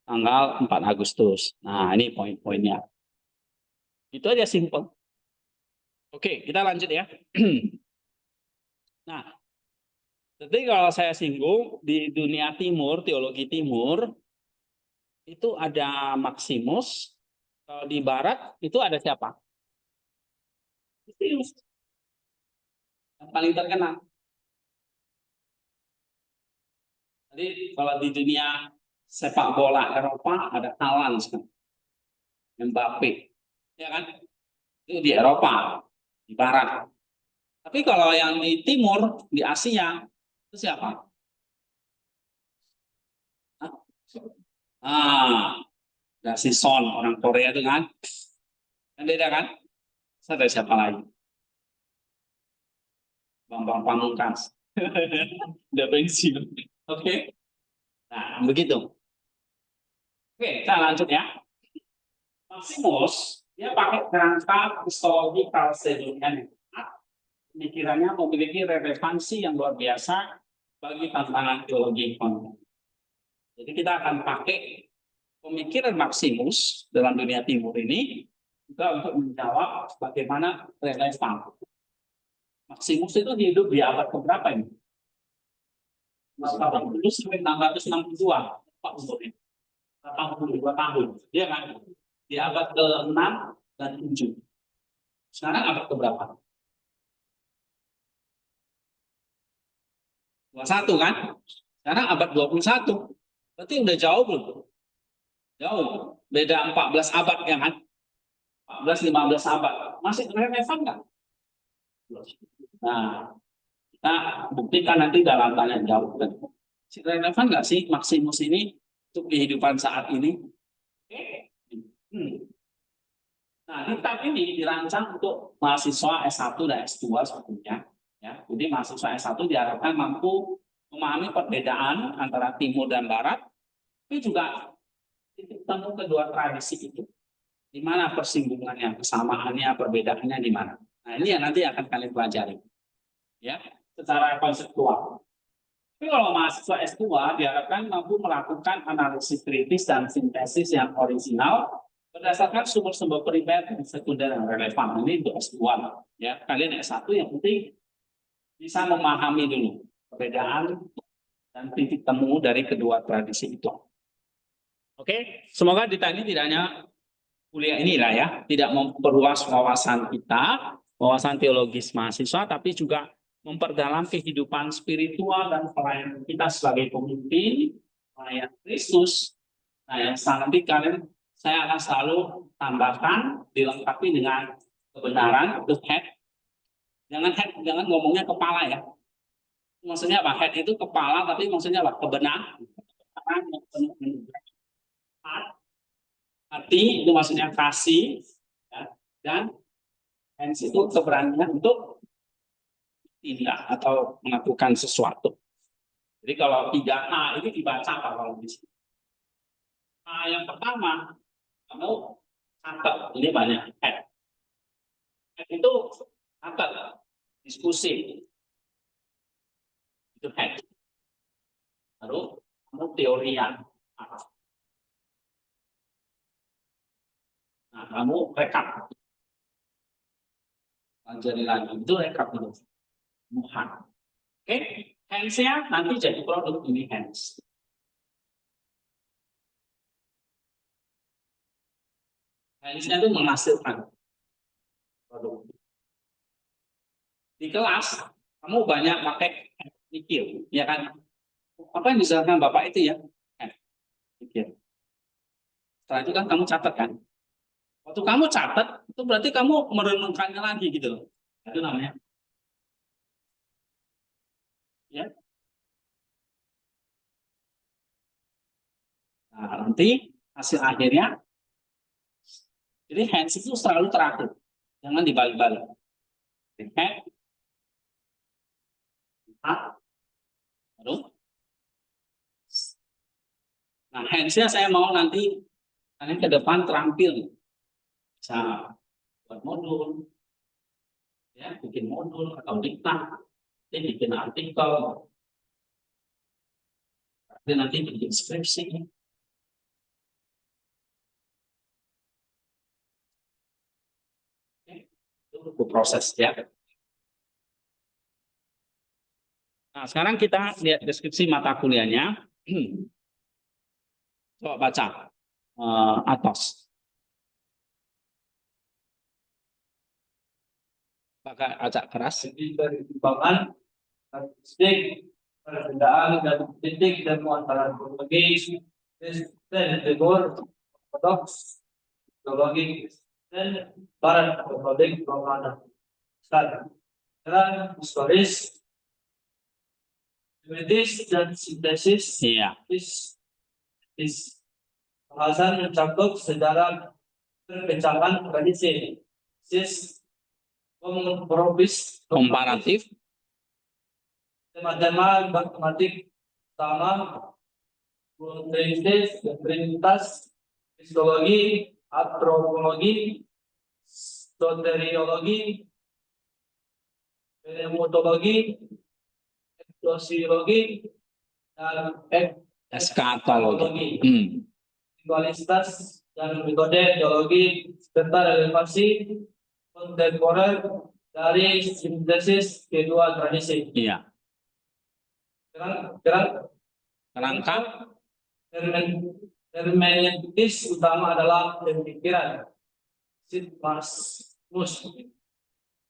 tanggal 4 Agustus. Nah, ini poin-poinnya. Itu aja simpel. Oke, kita lanjut ya. Nah, jadi kalau saya singgung di dunia timur, teologi timur, itu ada Maximus. Kalau di barat itu ada siapa? Maximus. Yang paling terkenal. Jadi kalau di dunia sepak bola Eropa ada Haaland, Mbappe, ya kan? Itu di Eropa, di barat. Tapi kalau yang di timur, di Asia, itu siapa? Ada si Son, orang Korea itu kan? Kan beda kan? Ada siapa lagi? Bambang Pamungkas. Udah pensiun. Oke. Nah, begitu. Oke, kita lanjut ya. Maximus, dia pakai kerangka kristologi kalsedonian. Pemikirannya memiliki relevansi yang luar biasa bagi tantangan teologi konten. Jadi kita akan pakai pemikiran Maximus dalam dunia timur ini juga untuk menjawab bagaimana relevan. Maximus itu hidup di abad keberapa ini? 80 sampai 662. Pak umurnya. 82 tahun. Dia kan di abad ke-6 dan 7. Sekarang abad keberapa? 21 kan? Sekarang abad 21. Berarti udah jauh belum? Jauh. Beda 14 abad ya kan? 14-15 abad. Masih relevan nggak? Nah, kita buktikan nanti dalam tanya jawab. Masih relevan nggak sih Maximus ini untuk kehidupan saat ini? Nah, kitab ini dirancang untuk mahasiswa S1 dan S2 sebetulnya. Ya, jadi mahasiswa S1 diharapkan mampu memahami perbedaan antara timur dan barat, tapi juga titik temu kedua tradisi itu. Di mana persinggungannya, kesamaannya, perbedaannya di mana. Nah, ini yang nanti akan kalian pelajari. Ya, secara konseptual. Tapi kalau mahasiswa S2 diharapkan mampu melakukan analisis kritis dan sintesis yang original berdasarkan sumber-sumber primer dan sekunder yang relevan. Ini untuk S2. Ya, kalian S1 yang penting bisa memahami dulu perbedaan dan titik temu dari kedua tradisi itu. Oke, semoga Dita ini tidak hanya kuliah inilah ya, tidak memperluas wawasan kita, wawasan teologis mahasiswa, tapi juga memperdalam kehidupan spiritual dan pelayanan kita sebagai pemimpin, pelayan Kristus. Nah, yang nanti kalian saya akan selalu tambahkan, dilengkapi dengan kebenaran, the head. Jangan ngomongnya kepala ya. Maksudnya apa? Head itu kepala, tapi maksudnya apa? Kebenaran. Hati itu maksudnya kasih, ya. Dan hands itu keberanian untuk tidak atau melakukan sesuatu. Jadi kalau 3H ini dibaca apa kalau di sini? Nah, yang pertama, kamu catat, ini banyak head. Head itu catat, diskusi, itu head. Lalu kamu teorian. Nah, kamu rekap. Jadi lagi itu rekap itu. Muhan. Oke, hands-nya nanti jadi produk ini hands. Hands-nya itu menghasilkan produk. Di kelas kamu banyak pakai mikir, ya kan? Apa yang disarankan Bapak itu ya? Mikir. Setelah itu kan kamu catat kan? Waktu kamu catat, itu berarti kamu merenungkannya lagi gitu loh. Itu namanya. Ya. Nah, nanti hasil akhirnya, jadi hands itu selalu terakhir. Jangan dibalik-balik. Head, baru. Nah, hands-nya saya mau nanti ke depan terampil. Bisa buat modul, ya, bikin modul atau diktat, bikin artikel, nanti bikin skripsi. Itu proses ya. Nah, sekarang kita lihat deskripsi mata kuliahnya. Coba baca atas. Pakai acak keras. Jadi dari timbangan, statistik, perbedaan dan titik dan muatan kronologis, dan rigor, ortodoks, teologi, dan barat metode pemahaman. Sekarang historis, teoritis dan sintesis. Iya. Bahasan mencakup sejarah perpecahan tradisi, Komparatif. Tema-tema matematik sama Trinitas, histologi, antropologi, soteriologi, pneumologi, sosiologi, dan Eskatologi. Dualitas dan metode teologi serta relevansi kontemporer dari sintesis kedua tradisi. Iya. Kerangka hermeneutis utama adalah pemikiran Sigmarus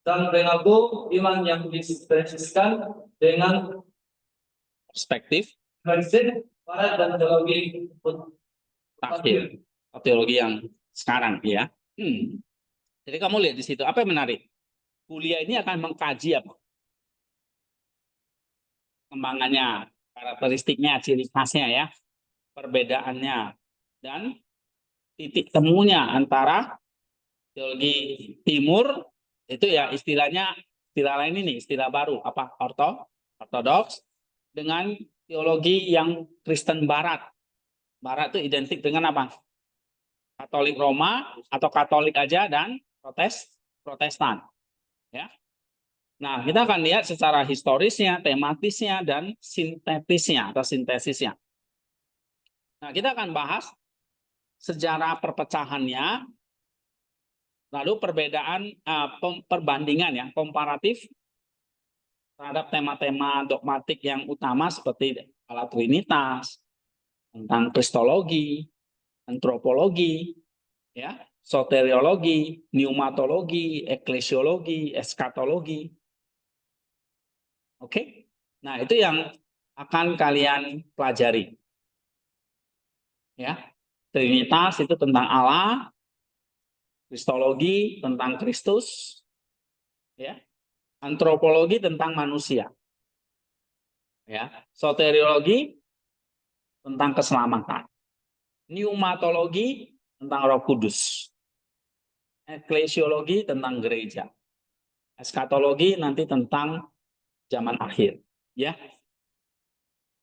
dan perilaku iman yang disintetiskan dengan perspektif barat dan teologi takhir, teologi yang sekarang ya. Jadi kamu lihat di situ apa yang menarik? Kuliah ini akan mengkaji apa? Kembangannya, karakteristiknya, ciri khasnya ya, perbedaannya, dan titik temunya antara teologi timur itu ya istilahnya, istilah lain ini, istilah baru apa? Ortodoks dengan teologi yang Kristen Barat. Barat itu identik dengan apa? Katolik Roma atau Katolik aja dan Protestan. Ya. Nah, kita akan lihat secara historisnya, tematisnya, dan sintetisnya atau sintesisnya. Nah, kita akan bahas sejarah perpecahannya, lalu perbedaan, perbandingan ya, komparatif terhadap tema-tema dogmatik yang utama seperti ala Trinitas, tentang kristologi, antropologi, ya, soteriologi, pneumatologi, eklesiologi, eskatologi. Oke, nah itu yang akan kalian pelajari. Ya, Trinitas itu tentang Allah, kristologi tentang Kristus, ya, antropologi tentang manusia. Ya, soteriologi tentang keselamatan. Pneumatologi tentang Roh Kudus. Eklesiologi tentang gereja. Eskatologi nanti tentang zaman akhir, ya.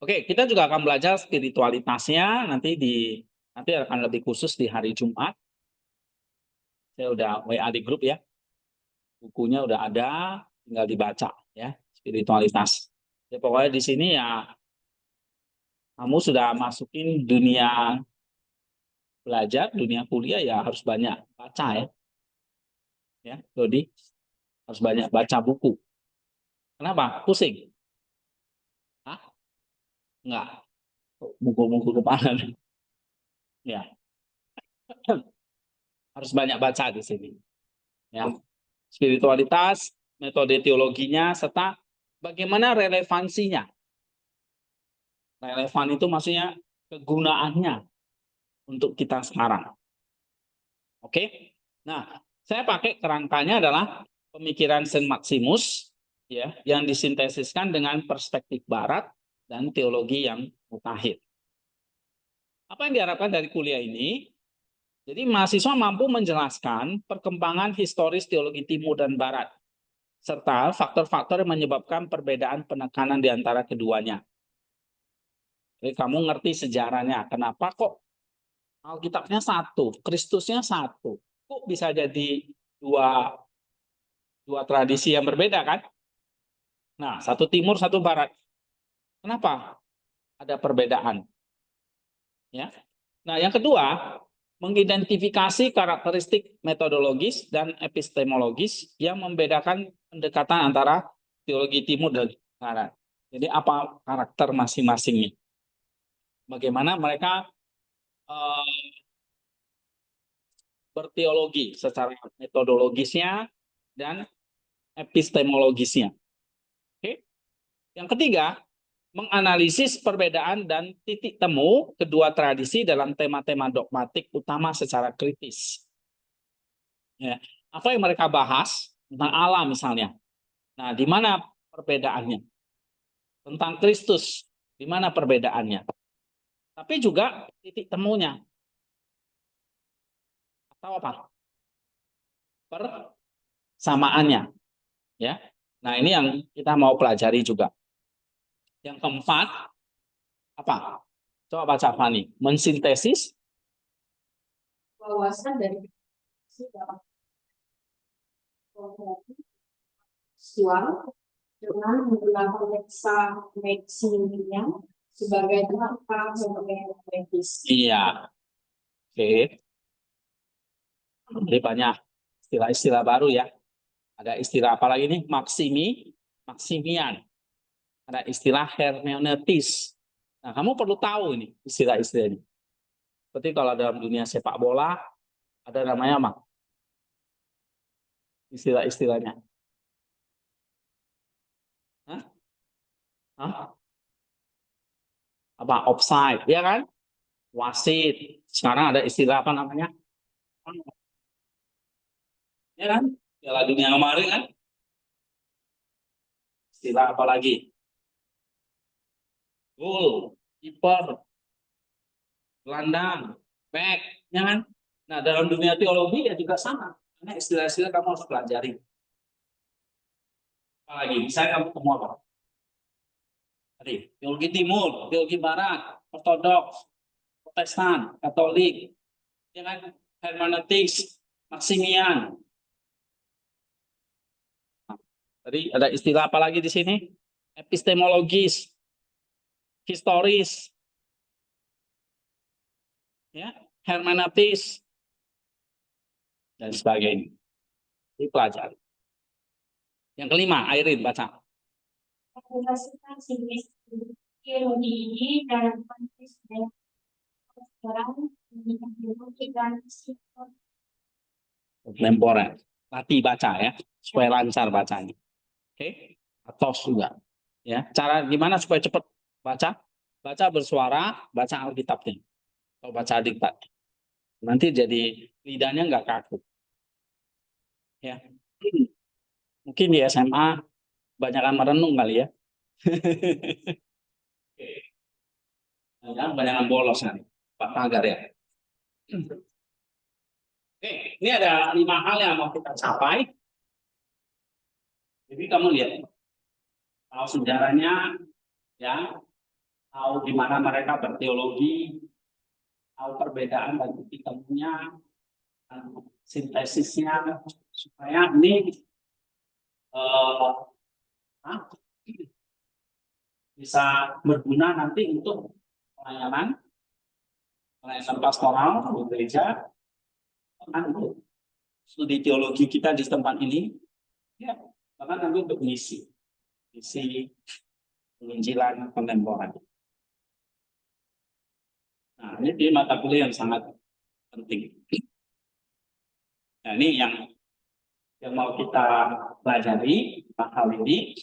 Oke, kita juga akan belajar spiritualitasnya nanti akan lebih khusus di hari Jumat. Saya udah WA di grup ya. Bukunya udah ada, tinggal dibaca ya, spiritualitas. Ya pokoknya di sini ya kamu sudah masukin dunia belajar, dunia kuliah ya harus banyak baca ya. Ya, jadi harus banyak baca buku. Kenapa? Pusing? Hah? Enggak. Buku-buku kepala. Ya, harus banyak baca di sini. Ya. Spiritualitas, metode teologinya, serta bagaimana relevansinya. Relevan itu maksudnya kegunaannya untuk kita sekarang. Oke? Nah, saya pakai kerangkanya adalah pemikiran Saint Maximus ya, yang disintesiskan dengan perspektif barat dan teologi yang mutakhir. Apa yang diharapkan dari kuliah ini? Jadi mahasiswa mampu menjelaskan perkembangan historis teologi timur dan barat serta faktor-faktor yang menyebabkan perbedaan penekanan di antara keduanya. Jadi kamu ngerti sejarahnya, kenapa kok Alkitabnya satu, Kristusnya satu, kok bisa jadi dua tradisi yang berbeda kan? Nah, satu timur, satu barat. Kenapa ada perbedaan? Ya. Nah, yang kedua, mengidentifikasi karakteristik metodologis dan epistemologis yang membedakan pendekatan antara teologi timur dan barat. Jadi apa karakter masing-masingnya? Bagaimana mereka berteologi secara metodologisnya dan epistemologisnya. Oke. Yang ketiga, menganalisis perbedaan dan titik temu kedua tradisi dalam tema-tema dogmatik utama secara kritis. Ya. Apa yang mereka bahas tentang Allah misalnya. Nah, di mana perbedaannya? Tentang Kristus, di mana perbedaannya? Tapi juga titik temunya. Atau apa? Persamaannya. Ya. Nah, ini yang kita mau pelajari juga. Yang keempat, apa? Coba baca Fani. Mensintesis Wawasan dari seksual dengan menggunakan leksa Maximian sebagai apa sebagai medis. iya. Oke. Jadi banyak istilah-istilah baru ya. Ada istilah apa lagi nih? Maximian. Ada istilah hermeneutis. Nah, kamu perlu tahu ini istilah-istilah ini. Seperti kalau dalam dunia sepak bola, ada namanya apa? Istilah-istilahnya. Hah? Hah? Apa? Offside, ya kan? Wasit. Sekarang ada istilah apa namanya? Ya kan? Piala dunia kemarin kan? Istilah apa lagi? Gol, kiper, gelandang, back, ya kan? Nah, dalam dunia teologi ya juga sama. Karena istilah-istilah kamu harus pelajari. Apalagi, misalnya kamu ketemu apa? Tadi, teologi timur, teologi barat, ortodoks, protestan, katolik, ya kan? Hermeneutiks, Maximian. Tadi ada istilah apa lagi di sini? Epistemologis, historis, ya, hermeneutis, dan sebagainya. Ini pelajari. Yang kelima, Airin baca. Aplikasikan teologi ini dalam konteks sekarang teologi dan Temporer. Latih baca ya, supaya lancar bacanya. Oke, atau juga. Ya, cara gimana supaya cepat baca? Baca bersuara, baca Alkitabnya, atau baca diktat. Nanti jadi lidahnya nggak kaku. Ya, mungkin di SMA banyakkan merenung kali ya. Jangan banyak yang bolos nanti. Pak Tagar ya. Oke, ini ada 5 hal yang mau kita capai. Jadi kamu lihat, tahu sejarahnya, ya, tahu gimana mereka berteologi, tahu perbedaan dan titik temunya, sintesisnya, supaya ini ah, bisa berguna nanti untuk pelayanan pastoral di gereja, bahkan untuk studi teologi kita di tempat ini, ya, bahkan nanti untuk misi penginjilan kontemporer. Nah, ini di mata kuliah yang sangat penting. Nah, ini yang mau kita pelajari hal ini,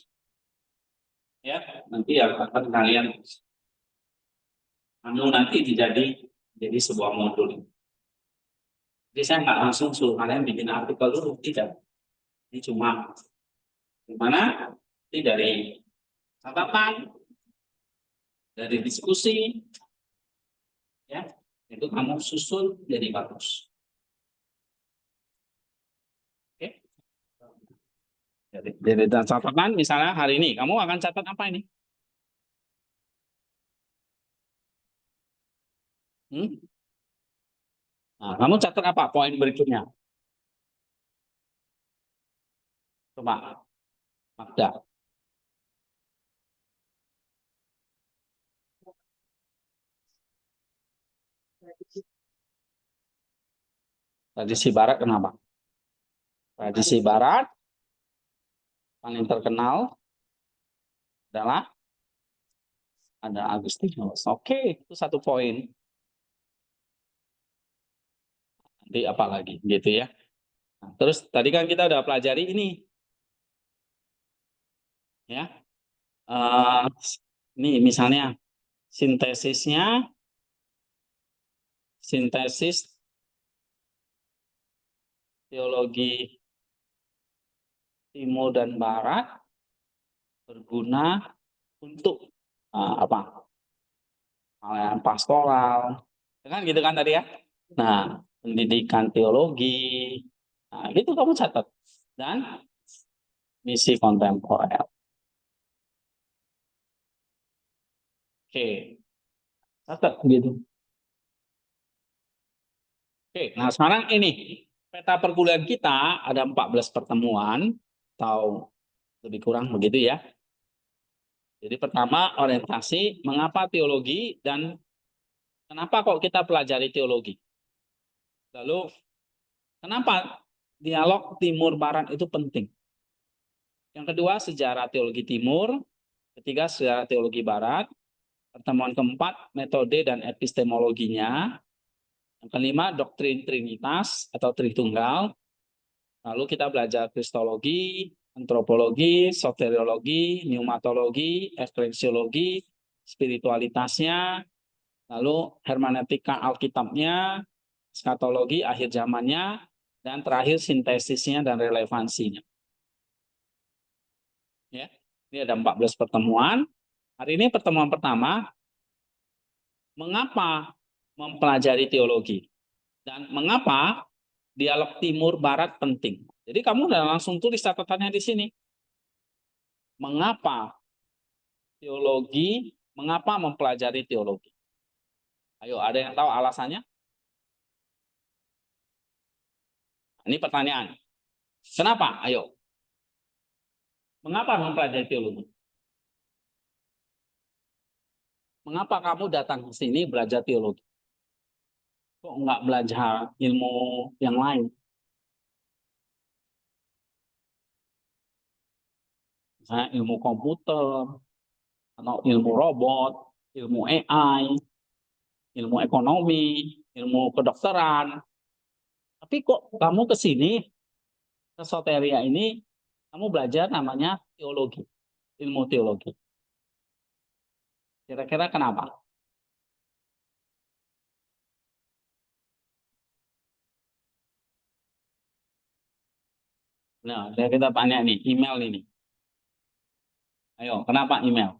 ya, nanti akan kalian nanti jadi sebuah modul. Jadi saya nggak langsung suruh kalian bikin artikel dulu, tidak. Ini cuma gimana? Ini dari catatan, dari diskusi, ya, itu kamu susun jadi bagus. Oke? Jadi catatan, misalnya hari ini kamu akan catat apa ini? Nah, kamu catat apa poin berikutnya? Coba, Magda. Tradisi Barat kenapa? Tradisi Barat paling terkenal adalah ada Agustinus. Oke, itu satu poin. Nanti apa lagi, gitu ya. Nah, terus tadi kan kita udah pelajari ini, ya. Ini misalnya sintesis teologi Timur dan Barat berguna untuk apa? Pelayanan pastoral, kan gitu kan tadi ya. Nah, pendidikan teologi, nah itu kamu catat, dan misi kontemporer. Oke, catat gitu. Oke, nah sekarang ini peta perkuliahan kita ada 14 pertemuan atau lebih kurang begitu ya. Jadi pertama orientasi mengapa teologi dan kenapa kok kita pelajari teologi. Lalu kenapa dialog Timur Barat itu penting. Yang kedua sejarah teologi Timur, ketiga sejarah teologi Barat, pertemuan keempat metode dan epistemologinya, yang kelima doktrin Trinitas atau Tritunggal. Lalu kita belajar kristologi, antropologi, soteriologi, pneumatologi, eklesiologi, spiritualitasnya, lalu hermeneutika Alkitabnya, eskatologi akhir zamannya, dan terakhir sintesisnya dan relevansinya. Ya, ini ada 14 pertemuan. Hari ini pertemuan pertama, mengapa mempelajari teologi dan mengapa dialog Timur Barat penting. Jadi kamu udah langsung tulis catatannya di sini. Mengapa teologi, mengapa mempelajari teologi? Ayo, ada yang tahu alasannya? Ini pertanyaan. Kenapa? Ayo. Mengapa mempelajari teologi? Mengapa kamu datang ke sini belajar teologi? Kok nggak belajar ilmu yang lain? Misalnya ilmu komputer, atau ilmu robot, ilmu AI, ilmu ekonomi, ilmu kedokteran. Tapi kok kamu ke sini, ke Soteria ini, kamu belajar namanya teologi, ilmu teologi. Kira-kira kenapa? Nah, kita tanya nih, email ini. Ayo, kenapa email?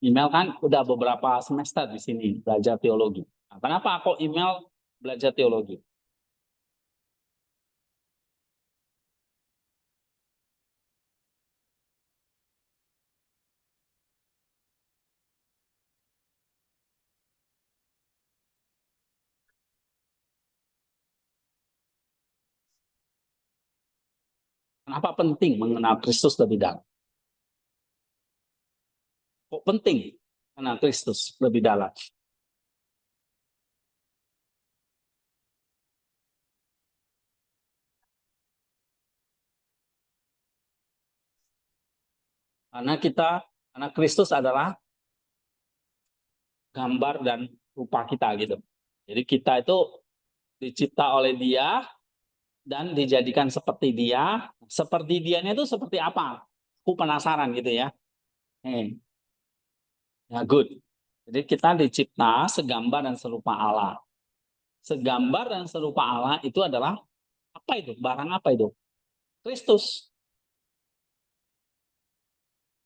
Email kan udah beberapa semester di sini belajar teologi. Nah, kenapa kok email belajar teologi? Kenapa penting mengenal Kristus lebih dalam? Kok penting mengenal Kristus lebih dalam? Karena Kristus adalah gambar dan rupa kita gitu. Jadi kita itu dicipta oleh Dia dan dijadikan seperti Dia. Seperti Dianya itu seperti apa? Aku penasaran gitu ya. Ya good. Jadi kita dicipta segambar dan serupa Allah. Segambar dan serupa Allah itu adalah apa itu? Barang apa itu? Kristus.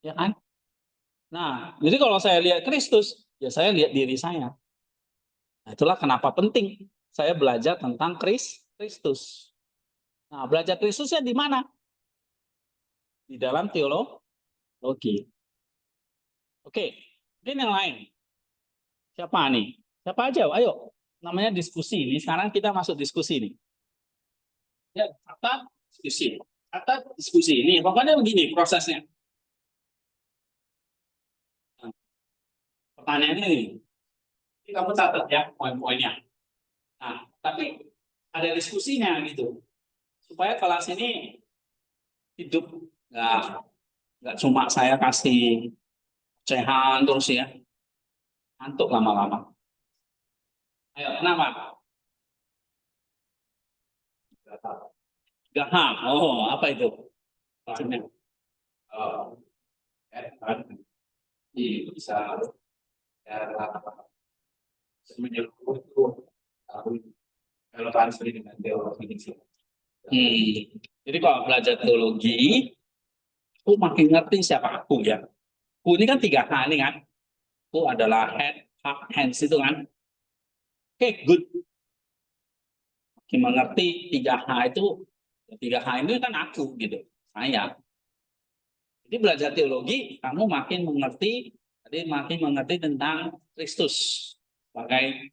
Ya kan? Nah, jadi kalau saya lihat Kristus, ya saya lihat diri saya. Nah, itulah kenapa penting saya belajar tentang Kristus. Nah, belajar Kristusnya di mana? Di dalam teologi. Oke, mungkin yang lain. Siapa nih? Siapa aja? Ayo, namanya diskusi. Ini sekarang kita masuk diskusi nih. Ya, apa diskusi? Kata diskusi ini, pokoknya begini prosesnya. Nah, pertanyaannya ini, kamu catat ya poin-poinnya. Nah, tapi ada diskusinya gitu, supaya kelas ini hidup, nggak cuma saya kasih cehan terus ya, ngantuk lama-lama. Ayo, kenapa? Gaham. Oh, apa itu? Maksudnya? Oh, kan bisa ya, semenjak itu relevansi dengan teologi ini sih. Jadi kalau belajar teologi, aku makin ngerti siapa aku ya. Aku ini kan 3H ini kan. Aku adalah head, heart, hands itu kan. Oke, good. Makin mengerti 3H itu, 3H ini kan aku gitu. Saya. Jadi belajar teologi, kamu makin mengerti, jadi makin mengerti tentang Kristus sebagai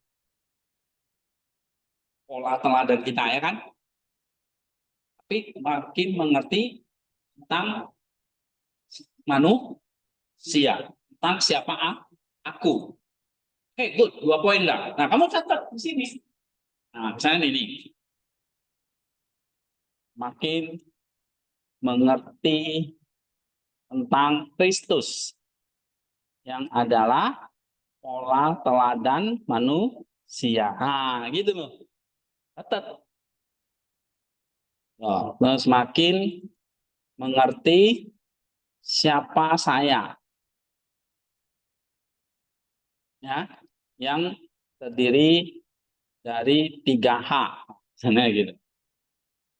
pola teladan kita ya kan. Tapi makin mengerti tentang manusia, tentang siapa aku. Oke, good. 2 poin lah. Nah, kamu catat di sini. Nah, misalnya ini. Makin mengerti tentang Kristus yang adalah pola teladan manusia. Nah, gitu loh. Catat. Oh, terus makin mengerti siapa saya. Ya, yang terdiri dari 3H. Misalnya gitu.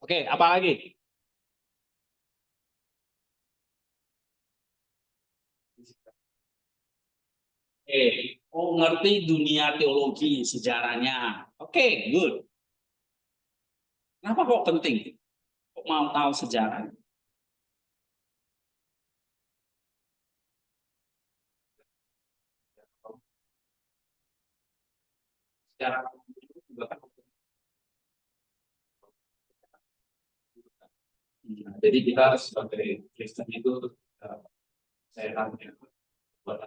Oke, apa lagi? Oh, ngerti dunia teologi, sejarahnya. Oke, good. Kenapa kok penting? Kok mau tahu sejarah? Sejarah itu juga kan. Jadi kita sebagai Kristen itu saya tanya buat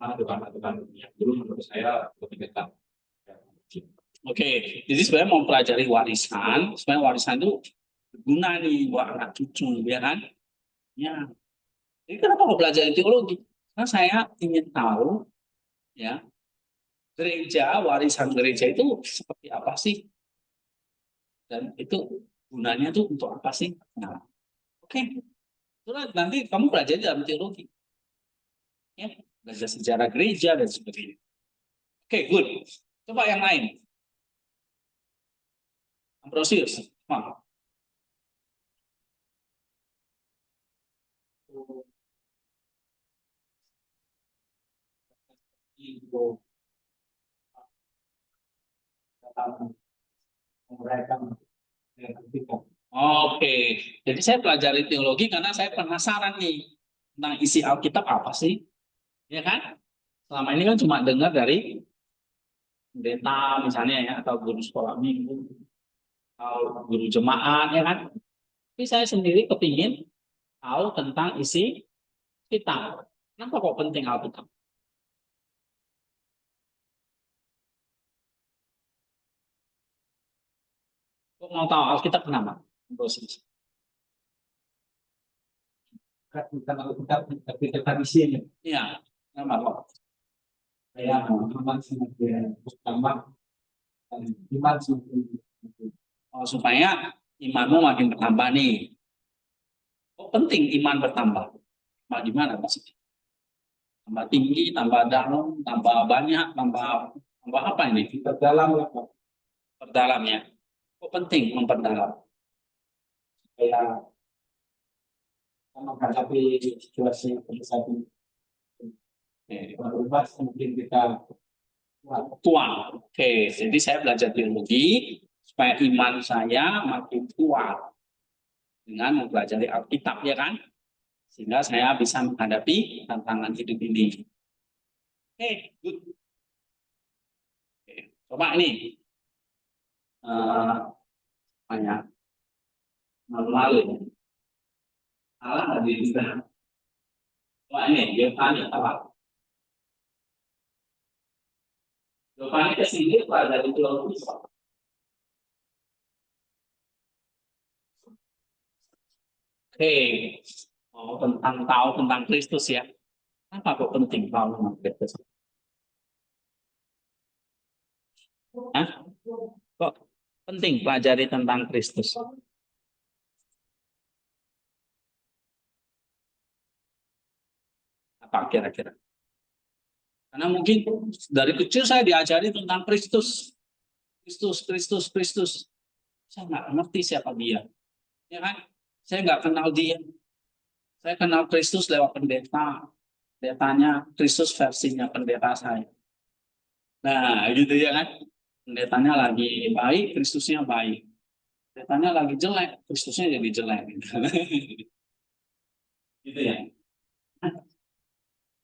aturan-aturan yang dulu menurut saya lebih dekat. Oke, jadi sebenarnya mau pelajari warisan, sebenarnya warisan itu berguna nih buat anak cucu, ya kan? Ya. Jadi kenapa mau belajar teologi? Karena saya ingin tahu, ya, gereja, warisan gereja itu seperti apa sih? Dan itu gunanya tuh untuk apa sih? Nah, oke. Itulah nanti kamu pelajari dalam teologi. Ya, belajar sejarah gereja dan sebagainya. Oke, good. Coba yang lain. Ambrosius. Wah. Itu Oke, jadi saya pelajari teologi karena saya penasaran nih tentang isi Alkitab apa sih, ya kan? Selama ini kan cuma dengar dari pendeta misalnya ya, atau guru sekolah minggu, atau guru jemaat, ya kan? Tapi saya sendiri kepingin tahu tentang isi kitab. Kenapa kok penting Alkitab? Kok mau tahu Alkitab kenapa? Proses. Bukan Alkitab, tapi tentang isinya. Iya, kenapa kok? Kayak iman semakin bertambah, dan iman semakin Oh, supaya imanmu makin bertambah nih. Kok penting iman bertambah? Bagaimana maksudnya? Tambah tinggi, tambah dalam, tambah banyak, tambah apa ini? terdalam lah, Perdalamnya. Kok penting memperdalam? kayak menghadapi situasi saat ini. Berubah mungkin kita Kuat. Oke, jadi saya belajar teologi supaya iman saya makin kuat dengan mempelajari Alkitab, ya kan? Sehingga saya bisa menghadapi tantangan hidup ini. Oke, good. Oke, coba ini. Banyak. Lalu, salah nggak juga. Coba ini, jawabannya apa? Jawabannya kesini pada teologi. Oke, tahu tentang Kristus ya. Kenapa kok penting tahu tentang Kristus? Hah? Kok penting pelajari tentang Kristus? Apa kira-kira? Karena mungkin dari kecil saya diajari tentang Kristus. Kristus. Saya nggak ngerti siapa dia. Ya kan? Saya nggak kenal dia. Saya kenal Kristus lewat pendeta. Pendetanya Kristus versinya pendeta saya. Nah, gitu ya kan? Pendetanya lagi baik, Kristusnya baik. Pendetanya lagi jelek, Kristusnya jadi jelek. Gitu, gitu ya.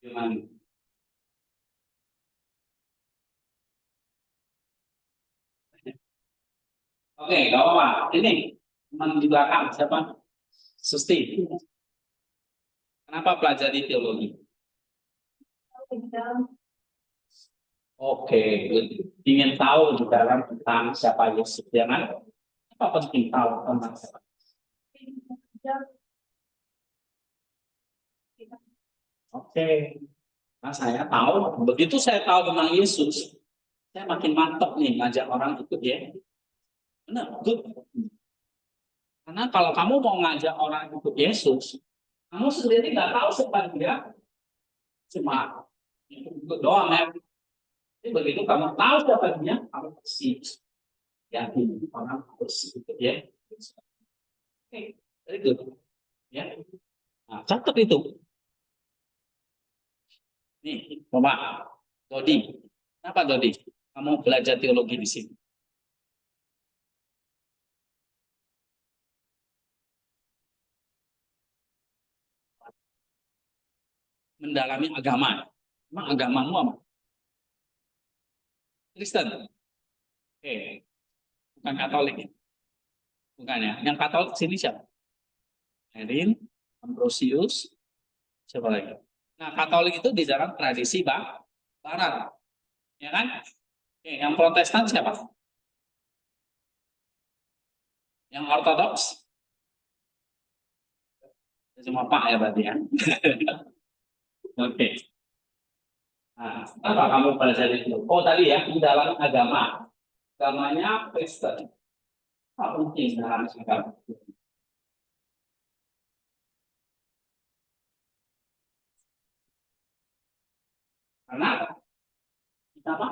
Gimana? Oke, gak apa-apa. Ini teman di belakang siapa? Susti. Kenapa pelajari teologi? Oke, ingin tahu di dalam tentang siapa Yesus, ya kan? Apa penting tahu tentang siapa? Oke, nah saya tahu. Begitu saya tahu tentang Yesus, saya makin mantap nih ngajak orang ikut ya. Benar, good. Karena kalau kamu mau ngajak orang ikut Yesus, kamu sendiri nggak tahu siapa dia, cuma ikut doang ya. Jadi begitu kamu tahu siapa dia, kamu pasti yakin orang harus ikut ya. Oke, very good. Ya. Nah, catat itu. Nih, coba Dodi. Kenapa Dodi? Kamu belajar teologi di sini. Mendalami agama. Emang agamamu apa? Kristen. Oke, bukan Katolik ya? Bukan ya. Yang Katolik sini siapa? Erin, Ambrosius, siapa lagi? Nah, Katolik itu di dalam tradisi Barat, ya kan? Oke, yang Protestan siapa? Yang Ortodoks? Cuma Pak ya berarti ya. Oke. Nah, apa kamu pelajari itu? Oh tadi ya, di dalam agama. Agamanya Kristen. Apa penting dalam agama? Karena kita apa?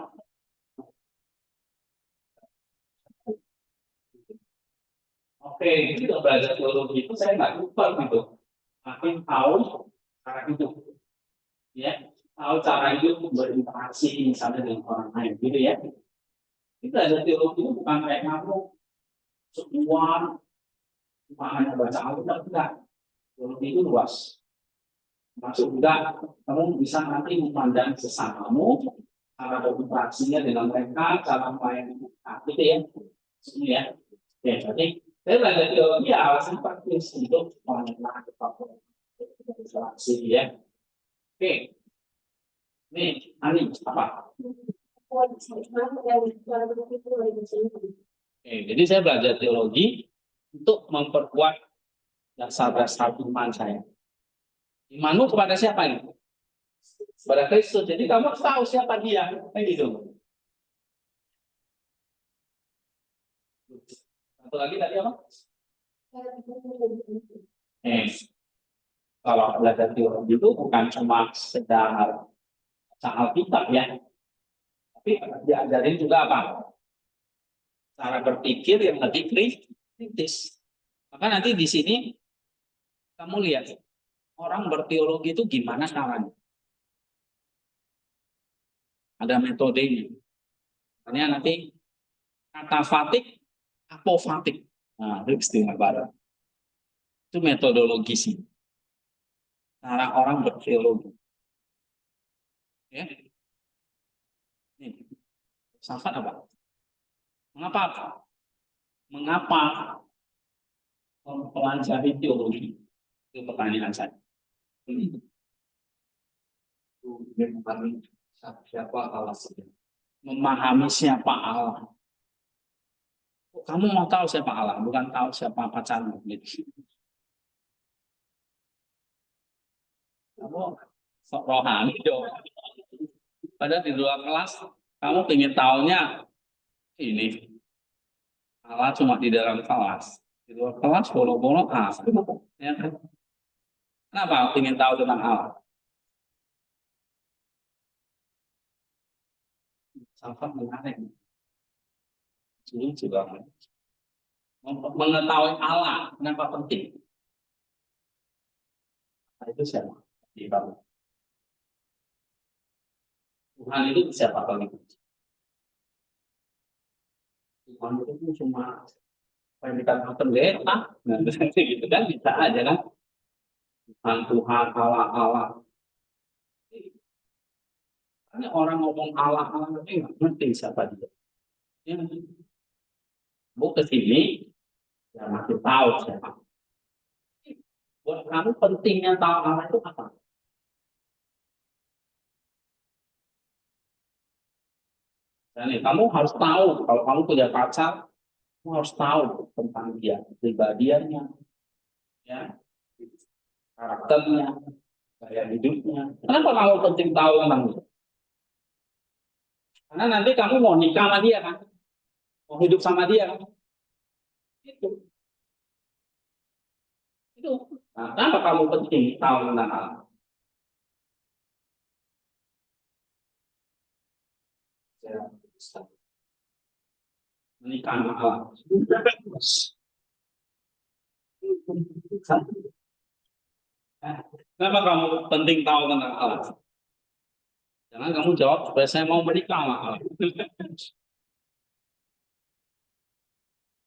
Oke, itu belajar teologi itu saya nggak lupa gitu. Makin tahu cara hidup, ya. tahu cara hidup berinteraksi misalnya dengan orang lain, gitu ya. Itu belajar teologi itu bukan kayak kamu semua cuma hanya baca Alkitab, enggak. Teologi itu luas. Maksud juga kamu bisa nanti memandang sesamamu, cara berinteraksinya dengan mereka, cara melayani mereka, gitu ya. Ini ya. Ya, jadi saya belajar teologi ya alasan praktis untuk mengenal interaksi ya. Oke, nih Ani apa? Oke, jadi saya belajar teologi untuk memperkuat dasar-dasar iman saya. Imanmu kepada siapa ini? Kepada Kristus. Jadi kamu harus tahu siapa dia. Kayak gitu. Satu lagi tadi apa? Kalau belajar teologi itu bukan cuma sekedar baca Alkitab ya, tapi diajarin juga apa? Cara berpikir yang lebih kritis. Maka nanti di sini kamu lihat orang berteologi itu gimana caranya. Ada metodenya. Makanya nanti kata fatik, apofatik. Nah, itu istilah baru. Itu metodologi sih. Cara orang berteologi. Ya. Nih, filsafat apa? Mengapa? Mengapa mempelajari teologi? Itu pertanyaan saya. Memahami siapa Allah. Memahami siapa Allah. Kamu mau tahu siapa Allah, bukan tahu siapa pacarmu. Gitu. Kamu sok rohani dong. Padahal di luar kelas, kamu ingin tahunya ini. Allah cuma di dalam kelas. Di luar kelas, bolo-bolo, ya kan? Kenapa ingin tahu tentang Allah? Sangat menarik. Lucu banget. Mengetahui Allah, kenapa penting? Nah, itu siapa? Tuhan itu siapa kali? Tuhan itu cuma pendidikan pendeta, nah gitu kan bisa aja kan? Tuhan Allah Allah. Karena orang ngomong Allah Allah tapi nggak ngerti siapa dia. Ya, mau ke sini, ya masih tahu siapa. Buat kamu pentingnya tahu Allah itu apa? Dan kamu harus tahu kalau kamu punya pacar, kamu harus tahu tentang dia, pribadiannya, ya, karakternya, gaya hidupnya. Kenapa kamu penting tahu tentang dia? Karena nanti kamu mau nikah sama dia kan, mau hidup sama dia kan, itu. Itu. Nah, kenapa kamu penting tahu tentang Allah? Menikah sama Allah. Kenapa kamu penting tahu tentang Allah? Jangan kamu jawab supaya saya mau menikah sama Allah.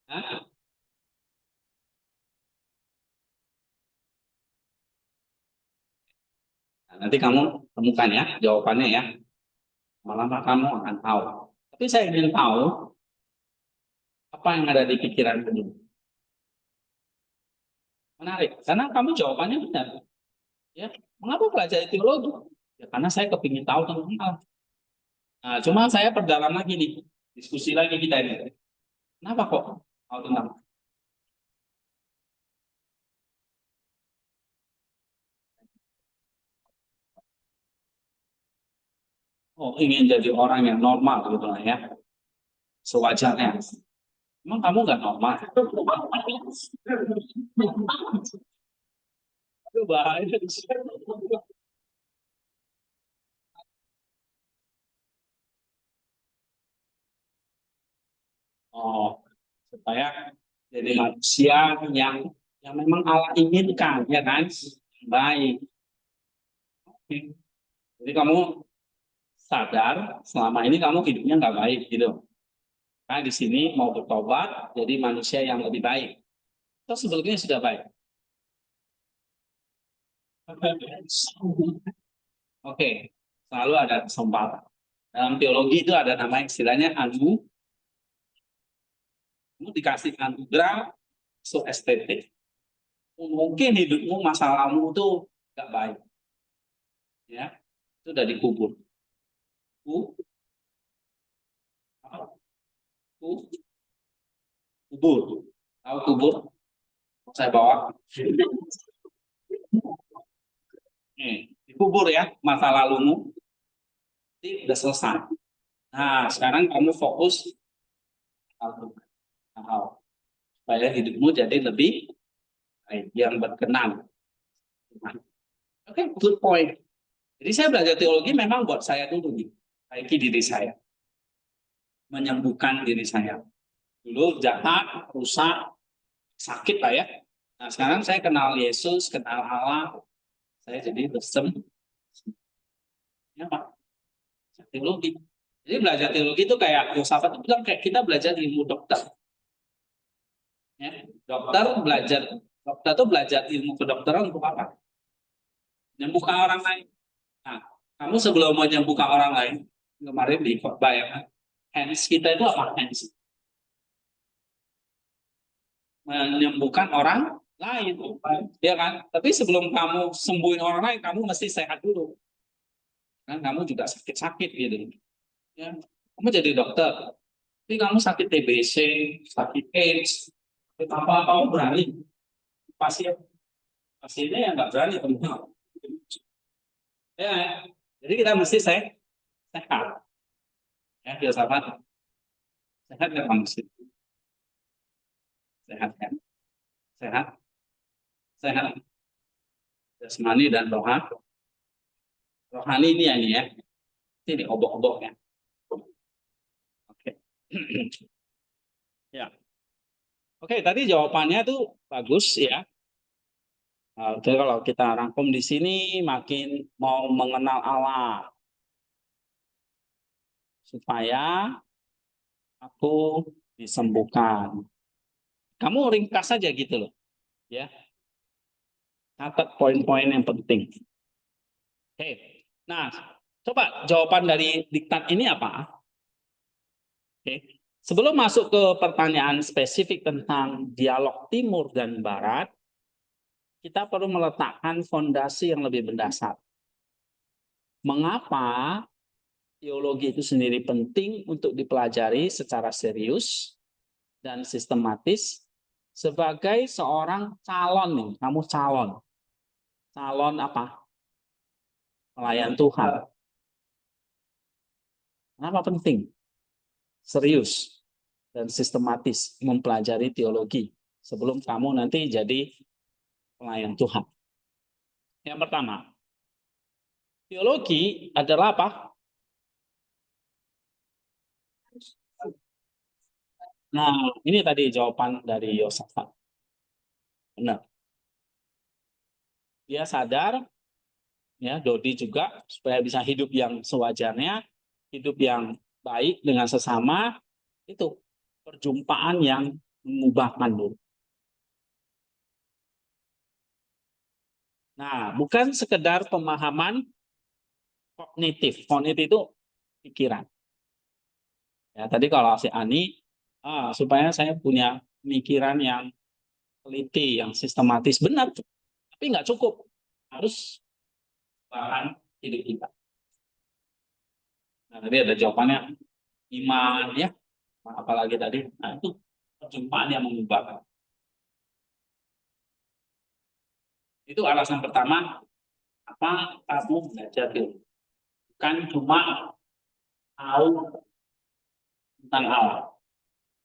Nah, nanti kamu temukan ya jawabannya ya. Malam kamu akan tahu. Tapi saya ingin tahu apa yang ada di pikiran kamu. Menarik, karena kamu jawabannya benar. Ya, mengapa belajar teologi? Ya, karena saya kepingin tahu tentang Allah. Nah, cuma saya perdalam lagi nih, diskusi lagi kita ini. Kenapa kok tahu tentang? Oh, ingin jadi orang yang normal gitu lah ya, sewajarnya. Emang kamu nggak normal? Itu bahaya. Oh, supaya jadi manusia yang memang Allah inginkan, ya kan? Baik. Oke. Jadi kamu sadar selama ini kamu hidupnya nggak baik gitu. Nah di sini mau bertobat jadi manusia yang lebih baik. Itu sebetulnya sudah baik. Oke, selalu ada kesempatan. Dalam teologi itu ada nama istilahnya kamu dikasih anugerah so estetik. Mungkin hidupmu masa lalu itu nggak baik, ya itu udah dikubur. Ku, apa? Ku, kubur. Tahu kubur? Saya bawa. Nih, dikubur ya masa lalumu. Ini udah selesai. Nah, sekarang kamu fokus hal supaya hidupmu jadi lebih baik, yang berkenan. Oke, good point. Jadi saya belajar teologi memang buat saya dulu nih, perbaiki diri saya, menyembuhkan diri saya. Dulu jahat, rusak, sakit lah ya. Nah sekarang saya kenal Yesus, kenal Allah, saya jadi bersem. Ya Pak, teologi. Jadi belajar teologi itu kayak Yosafat itu bilang kayak kita belajar ilmu dokter. Ya, dokter tuh belajar ilmu kedokteran untuk apa? Menyembuhkan orang lain. Nah, kamu sebelum menyembuhkan orang lain, kemarin di khotbah ya, hands kita itu apa hands? Menyembuhkan orang lain, ya kan? Tapi sebelum kamu sembuhin orang lain, kamu mesti sehat dulu. Kan kamu juga sakit-sakit gitu. Ya, kamu jadi dokter, tapi kamu sakit TBC, sakit AIDS, apa kamu berani? Pasiennya yang nggak berani teman. Ya, jadi kita mesti sehat. Ya, filsafat sehat ya manusia. Sehat kan? Sehat, sehat. Jasmani dan rohani. Rohani ini ya. Ini obok-obok ya. Oke. Ya. Oke, tadi jawabannya tuh bagus ya. Oke, kalau kita rangkum di sini makin mau mengenal Allah supaya aku disembuhkan. Kamu ringkas saja gitu loh, ya. Catat poin-poin yang penting. Oke. Nah, coba jawaban dari diktat ini apa? Oke. Sebelum masuk ke pertanyaan spesifik tentang dialog timur dan barat, kita perlu meletakkan fondasi yang lebih mendasar. Mengapa teologi itu sendiri penting untuk dipelajari secara serius dan sistematis sebagai seorang calon nih, kamu calon. Calon apa? Pelayan Tuhan. Kenapa penting? Serius dan sistematis mempelajari teologi sebelum kamu nanti jadi pelayan Tuhan. Yang pertama, teologi adalah apa? Nah, ini tadi jawaban dari Yosafat. Benar. Dia sadar, ya, Dodi juga supaya bisa hidup yang sewajarnya, hidup yang baik dengan sesama, itu perjumpaan yang mengubahkan dulu. Nah, bukan sekedar pemahaman kognitif. Kognitif itu pikiran. Ya, tadi kalau si Ani, supaya saya punya pemikiran yang teliti, yang sistematis, benar. Tapi nggak cukup. Harus bahan hidup kita. Nah, tadi ada jawabannya iman ya, apalagi tadi. Nah, itu perjumpaan yang mengubahkan. Itu alasan pertama, apa kamu belajar dulu. Bukan cuma tahu tentang Allah,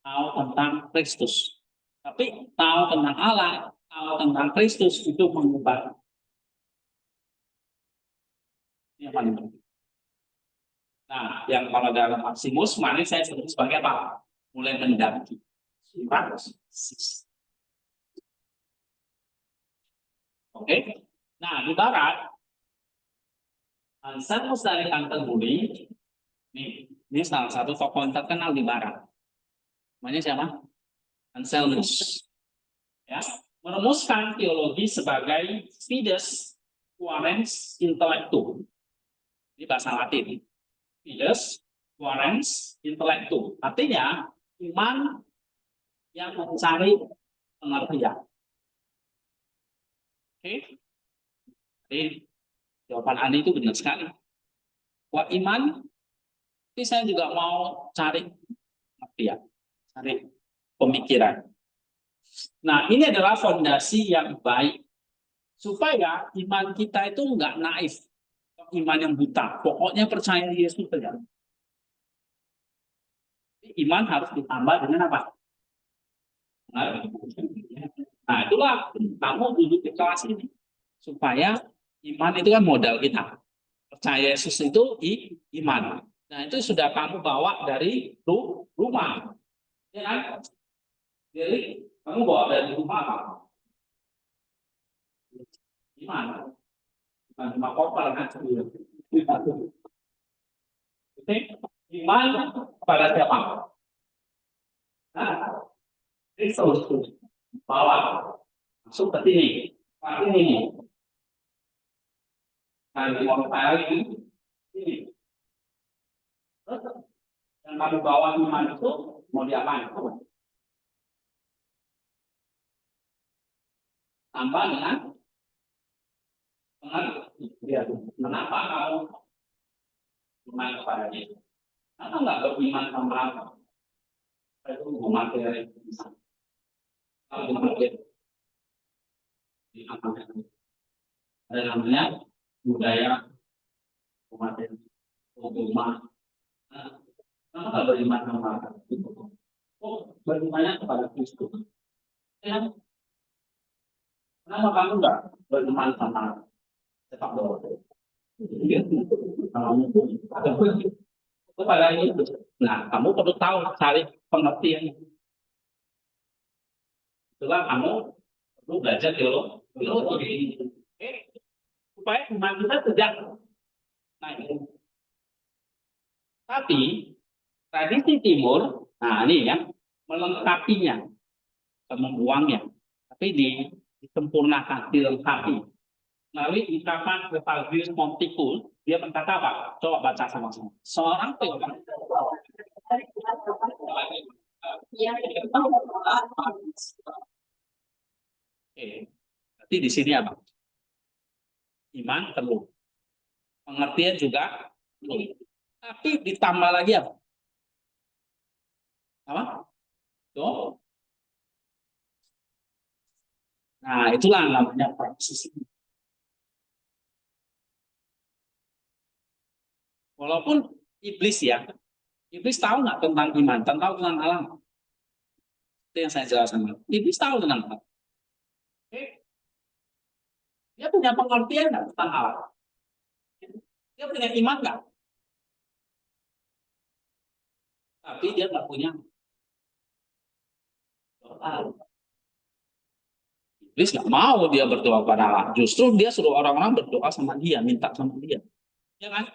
tahu tentang Kristus. Tapi tahu tentang Allah, tahu tentang Kristus itu mengubah. Ini yang paling penting. Nah, yang kalau dalam Maximus, kemarin saya sebut sebagai apa? Mulai mendaki. Oke. Nah, di barat, Anselmus dari Canterbury, ini salah satu tokoh yang terkenal di Barat. Namanya siapa? Anselmus. Ya, merumuskan teologi sebagai fides quaerens intellectu. Ini bahasa Latin. Fides quaerens intellectu. Artinya iman yang mencari pengertian. Oke? Jadi jawaban Andi itu benar sekali. Wah, iman, tapi saya juga mau cari pengertian, cari pemikiran. Nah, ini adalah fondasi yang baik supaya iman kita itu nggak naif, iman yang buta. Pokoknya percaya Yesus saja. Iman harus ditambah dengan apa? Nah, itulah kamu duduk di kelas ini supaya iman itu kan modal kita. Percaya Yesus itu iman. Nah, itu sudah kamu bawa dari rumah, ya kan? Jadi kamu bawa dari rumah apa? Iman. Bukan cuma koper kan? Oke, iman pada siapa? Nah, Kristus bawa masuk ke sini, ke ini. Nah, di mau ini. Yang kamu bawa iman itu mau diapain? Tambah dengan pengertian. Kenapa kamu iman kepada Yesus? Kenapa nggak beriman sama apa? Itu materi. Kalau materi, ada namanya budaya materi, rumah. Kenapa nggak beriman sama apa? Oh, berimannya kepada Kristus. Ya. Kenapa kamu nggak beriman sama sepak bola? Kepada itu. Nah, kamu perlu tahu cari pengertian. Itulah kamu perlu belajar teologi. Supaya iman kita tidak naik. Tapi tradisi Timur, nah ini ya, melengkapinya, membuangnya, tapi disempurnakan, dilengkapi. Melalui ungkapan Evangelis Ponticus, dia berkata apa? Coba baca sama-sama. Seorang teolog. Oke, berarti di sini apa? Iman perlu, pengertian juga perlu. Tapi ditambah lagi apa? Apa? Tuh. Nah, itulah namanya praksis. Walaupun iblis ya, iblis tahu nggak tentang iman, tahu tentang alam. Itu yang saya jelaskan. Iblis tahu tentang alam. Oke. Dia punya pengertian nggak tentang alam? Dia punya iman nggak? Tapi dia nggak punya doa. Iblis nggak mau dia berdoa pada Allah. Justru dia suruh orang-orang berdoa sama dia, minta sama dia. Ya kan?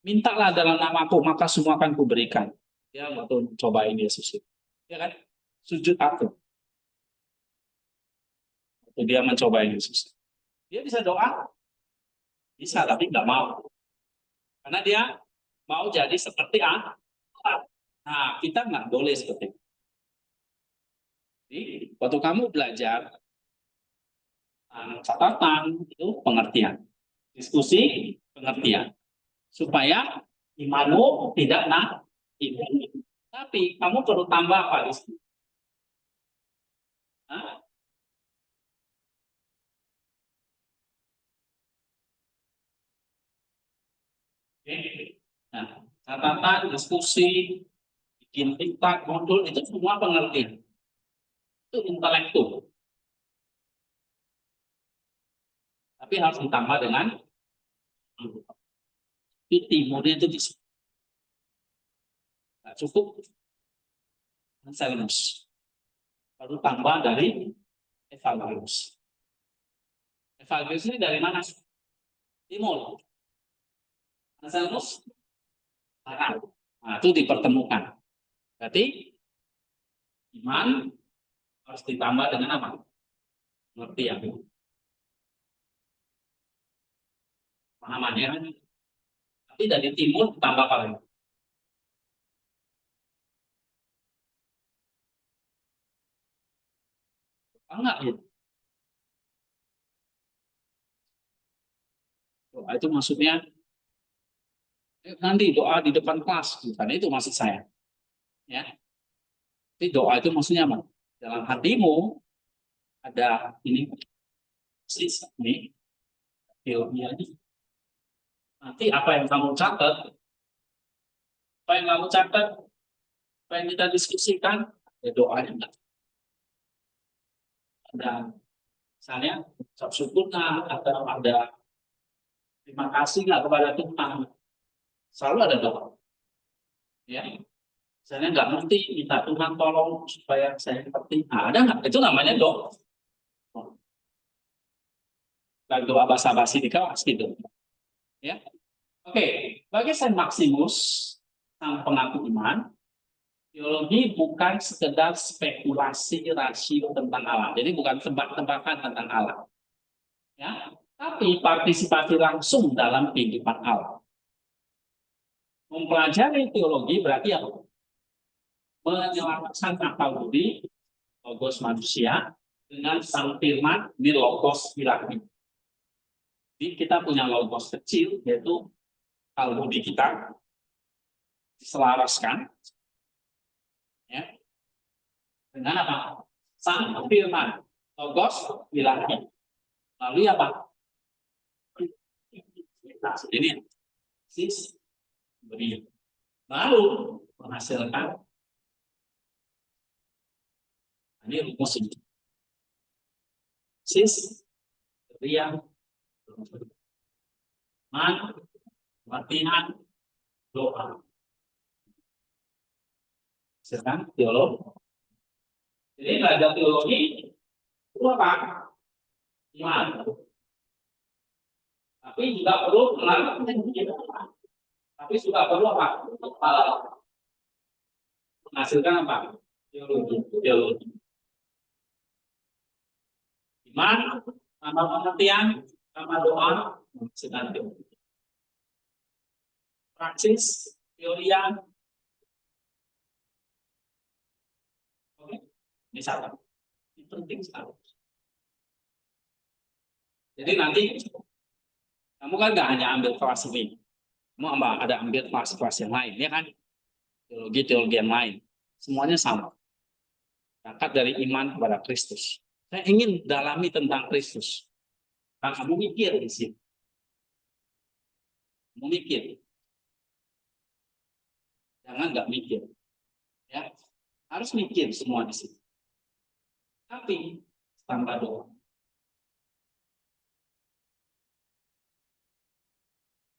Mintalah dalam namaku, maka semua akan kuberikan. Ya, waktu cobain Yesus itu. Ya kan? Sujud aku. Waktu dia mencobai Yesus. Dia bisa doa? Bisa, tapi nggak mau. Karena dia mau jadi seperti Allah. Nah, kita nggak boleh seperti itu. Jadi, waktu kamu belajar, catatan itu pengertian. Diskusi, pengertian. Supaya imanmu tidak naik. Tapi kamu perlu tambah apa di sini? Hah? Oke. Nah, catatan, diskusi, bikin diktat, modul itu semua pengertian. Itu intelektu. Tapi harus ditambah dengan itu timurnya itu bisa. Nah, cukup Anselmus. Baru tambah dari Evangelus. Evangelus ini dari mana? Timur. Anselmus barat. Nah, itu dipertemukan. Berarti iman harus ditambah dengan apa? Pengertian. Pemahamannya kan? Tapi dari timur tambah apa lagi? Enggak gitu. Doa itu maksudnya nanti doa di depan kelas, bukan itu maksud saya. Ya, tapi doa itu maksudnya apa? Dalam hatimu ada ini sis ini ilmiahnya. Nanti apa yang kamu catat, apa yang kita diskusikan, ya doanya enggak. Ada misalnya ucap syukurnya atau ada terima kasih nggak kepada Tuhan, selalu ada doa. Ya, misalnya nggak ngerti, minta Tuhan tolong supaya saya ngerti. Nah, ada nggak? Itu namanya doa. Dan doa basa-basi di kelas gitu. Ya, oke. Bagi Saint Maximus, sang pengaku iman, teologi bukan sekedar spekulasi rasio tentang Allah. Jadi bukan tebak-tebakan tentang Allah. Ya, tapi partisipasi langsung dalam kehidupan Allah. Mempelajari teologi berarti apa? Menyelamatkan akal budi, logos manusia, dengan sang firman di logos ilahi. Jadi kita punya logos kecil, yaitu akal budi kita diselaraskan ya, dengan apa? Sang firman, logos ilahi. Lalu apa? Ini sis beri. Lalu menghasilkan ini rumus ini. Sis beri man latihan doa. Sedang teologi. Jadi belajar teologi itu apa? Iman. Tapi juga perlu apa? Menghasilkan apa? Teologi. Iman, tambah pengertian, tambah doa, menghasilkan teologi. Praksis, teorian. Oke, ini satu. Ini penting sekali. Jadi nanti kamu kan nggak hanya ambil kelas ini, kamu ada ambil kelas-kelas yang lain, ya kan? Teologi yang lain, semuanya sama. Berangkat dari iman kepada Kristus. Saya ingin dalami tentang Kristus. Kan kamu mikir di sini. Kamu mikir. Jangan nggak mikir. Ya, harus mikir semua di sini. Tapi tanpa doa.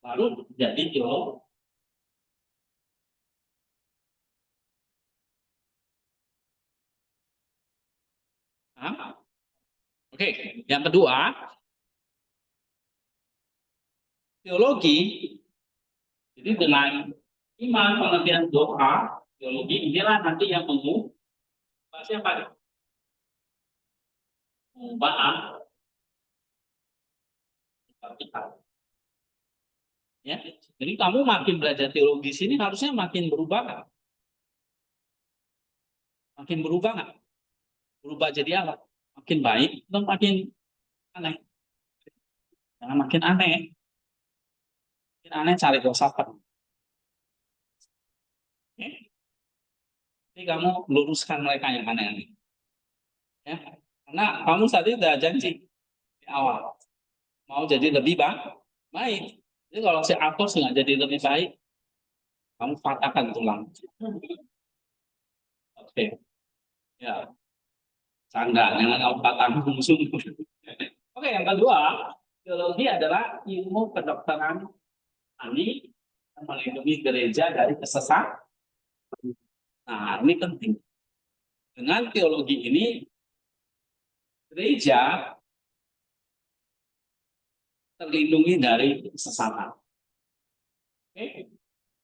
Lalu jadi teolog. Oke, yang kedua, teologi. Jadi dengan iman, pengertian doa, teologi inilah nanti yang mengubah siapa? Mengubah kita. Ya, jadi kamu makin belajar teologi sini harusnya makin berubah nggak? Makin berubah nggak? Berubah jadi apa? Makin baik atau makin aneh? Jangan makin aneh. Makin aneh cari filsafat. Ya? Jadi kamu luruskan mereka yang aneh-aneh. Ya, karena kamu tadi udah janji di awal mau jadi lebih baik. Jadi kalau si Atos nggak jadi lebih baik, kamu patahkan tulang. Oke, ya, canda jangan kamu patahkan sungguh. Oke, yang kedua, teologi adalah ilmu kedokteran rohani yang melindungi gereja dari kesesatan. Nah, ini penting. Dengan teologi ini, gereja terlindungi dari kesesatan. Oke,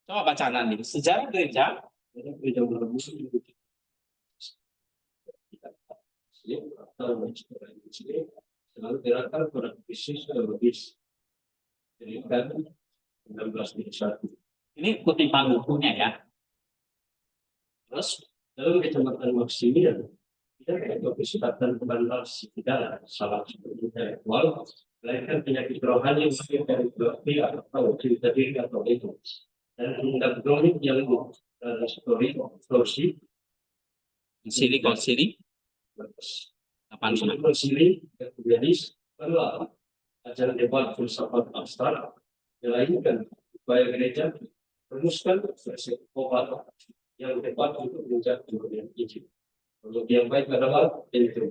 coba baca nanti. Sejarah gereja, selalu diarahkan pada bisnis logis. Jadi kan 1921. ini kutip bukunya ya. Terus, Dalam kecamatan Maksimian, tidak ada kesempatan kebal tidak salah seperti intelektual, melainkan penyakit rohani yang lahir dari dua pihak atau cerita diri atau itu. Dan tindak kronik yang torsi, konsili 80. konsili, kemudianis, kedua, ajaran debat filsafat abstrak, melainkan upaya gereja merumuskan versi obat yang tepat untuk menjadi kemudian izin. Untuk yang baik adalah itu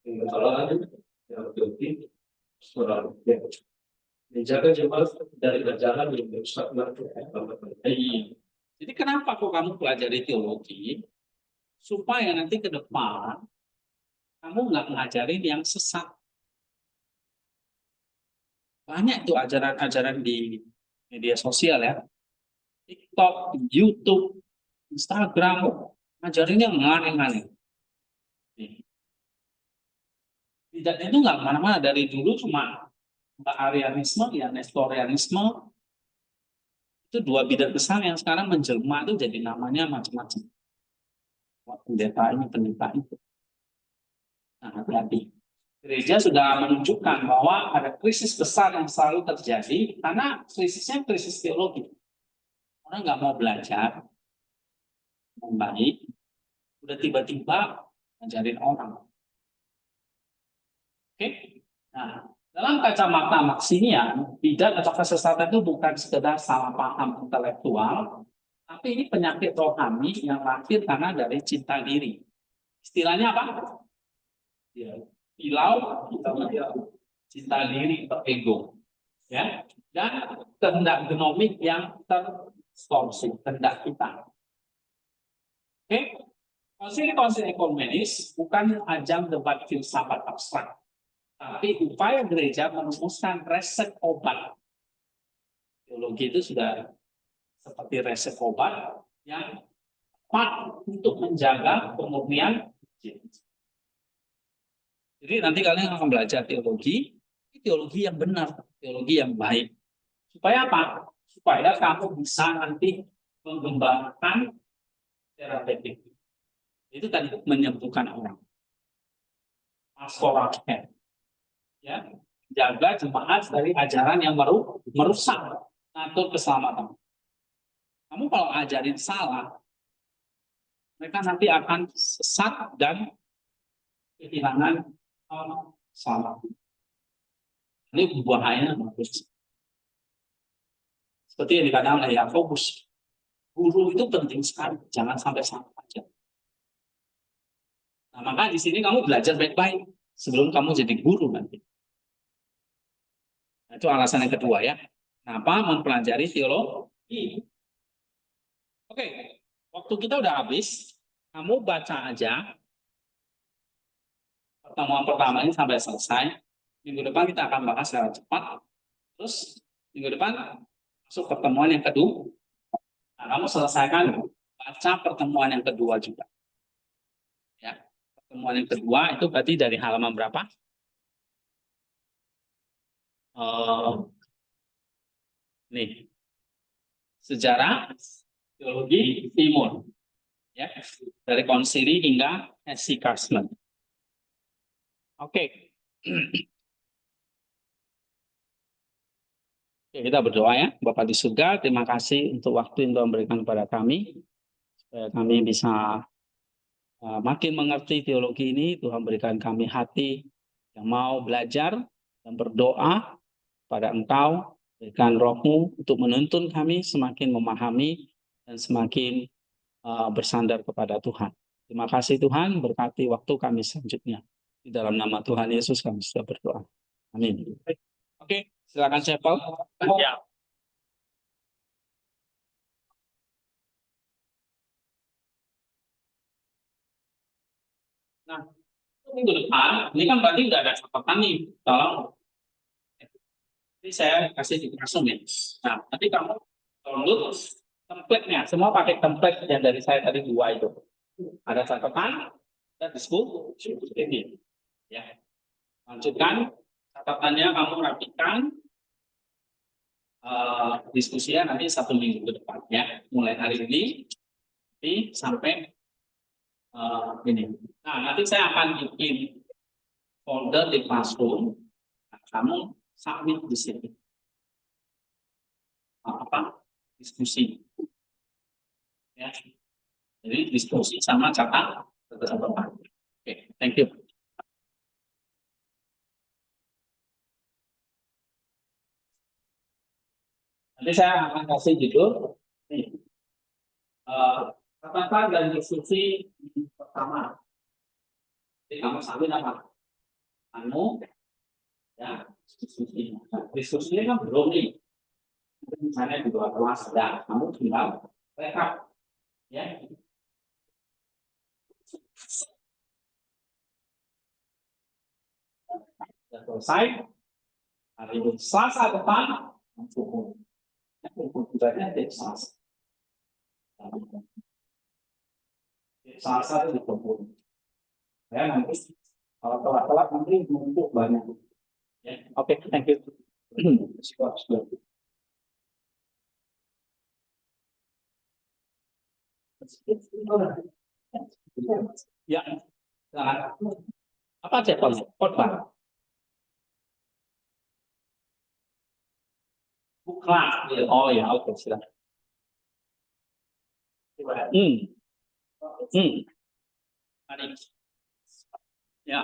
kesalahan yang berarti seorang yang menjaga jemaat dari ajaran yang merusak Jadi kenapa kok kamu pelajari teologi? Supaya nanti ke depan kamu nggak ngajarin yang sesat. Banyak tuh ajaran-ajaran di media sosial ya. TikTok, YouTube, Instagram, ngajarinnya aneh-aneh. Tidak itu nggak kemana-mana. Dari dulu cuma Arianisme, ya Nestorianisme. Itu dua bidang besar yang sekarang menjelma itu jadi namanya macam-macam. Pendeta ini, pendeta itu. Nah, hati-hati. Gereja sudah menunjukkan bahwa ada krisis besar yang selalu terjadi karena krisisnya krisis teologi. Orang nggak mau belajar yang baik, udah tiba-tiba ngajarin orang. Oke? Nah, dalam kacamata Maksimian, bidat atau kesesatan itu bukan sekedar salah paham intelektual, tapi ini penyakit rohani yang lahir karena dari cinta diri. Istilahnya apa? Ya, pilau, cinta diri atau ego. Ya, dan kehendak genomik yang terdistorsi, kehendak kita. Oke? Konsili ekumenis bukan ajang debat filsafat abstrak, tapi upaya gereja merumuskan resep obat. Teologi itu sudah seperti resep obat yang tepat untuk menjaga kemurnian. Jadi nanti kalian akan belajar teologi yang benar, teologi yang baik. Supaya apa? Supaya kamu bisa nanti mengembangkan terapeutik. Itu tadi menyembuhkan orang. Pastoral care. Ya, jaga jemaat dari ajaran yang merusak, ngatur keselamatan. Kamu kalau ajarin salah, mereka nanti akan sesat dan kehilangan salah. Ini bahayanya bagus. Seperti yang dikatakan oleh Yakobus, guru itu penting sekali, jangan sampai salah aja. Nah, maka di sini kamu belajar baik-baik sebelum kamu jadi guru nanti. Nah, itu alasan yang kedua ya. Kenapa mempelajari teologi? Oke, waktu kita udah habis. Kamu baca aja pertemuan pertama ini sampai selesai. Minggu depan kita akan bahas secara cepat. Terus minggu depan masuk pertemuan yang kedua. Nah, kamu selesaikan baca pertemuan yang kedua juga. Ya, pertemuan yang kedua itu berarti dari halaman berapa? Nih, sejarah teologi timur, ya, dari konsili hingga S.C. Carson. Oke. Oke, kita berdoa ya, Bapak di surga, terima kasih untuk waktu yang Tuhan berikan kepada kami, supaya kami bisa makin mengerti teologi ini. Tuhan berikan kami hati yang mau belajar dan berdoa pada Engkau, berikan roh-Mu untuk menuntun kami semakin memahami dan semakin bersandar kepada Tuhan. Terima kasih Tuhan, berkati waktu kami selanjutnya. Di dalam nama Tuhan Yesus kami sudah berdoa. Amin. Oke, silakan Chapel. Ya. Nah, minggu depan, ini kan berarti udah ada catatan nih. Tolong. Jadi saya kasih di langsung ya. Nah, nanti kamu download template-nya. Semua pakai template yang dari saya tadi 2 itu. Ada catatan dan diskusi ini. Ya. Lanjutkan catatannya, kamu rapikan. Diskusinya nanti 1 minggu ke depan ya, mulai hari ini sampai ini. Nah, nanti saya akan bikin folder di Classroom. Nah, kamu submit di sini. Diskusi. Ya. Jadi diskusi sama catatan. Oke, thank you. Nanti saya akan kasih judul. Catatan dan diskusi pertama. Jadi kamu sambil apa? Ya, diskusinya kan belum nih. Misalnya di luar kelas sedang, kamu tinggal rekap, ya. Sudah selesai. Hari ini Selasa depan, langsung tujuannya di Selasa. Selasa itu dikumpul. Ya nanti kalau telat-telat nanti numpuk banyak. Ya, oke, thank you. Ya, silakan. Apa cekon? Khotbah. Bukan. Oh ya, oke, silakan. Mari. Ya.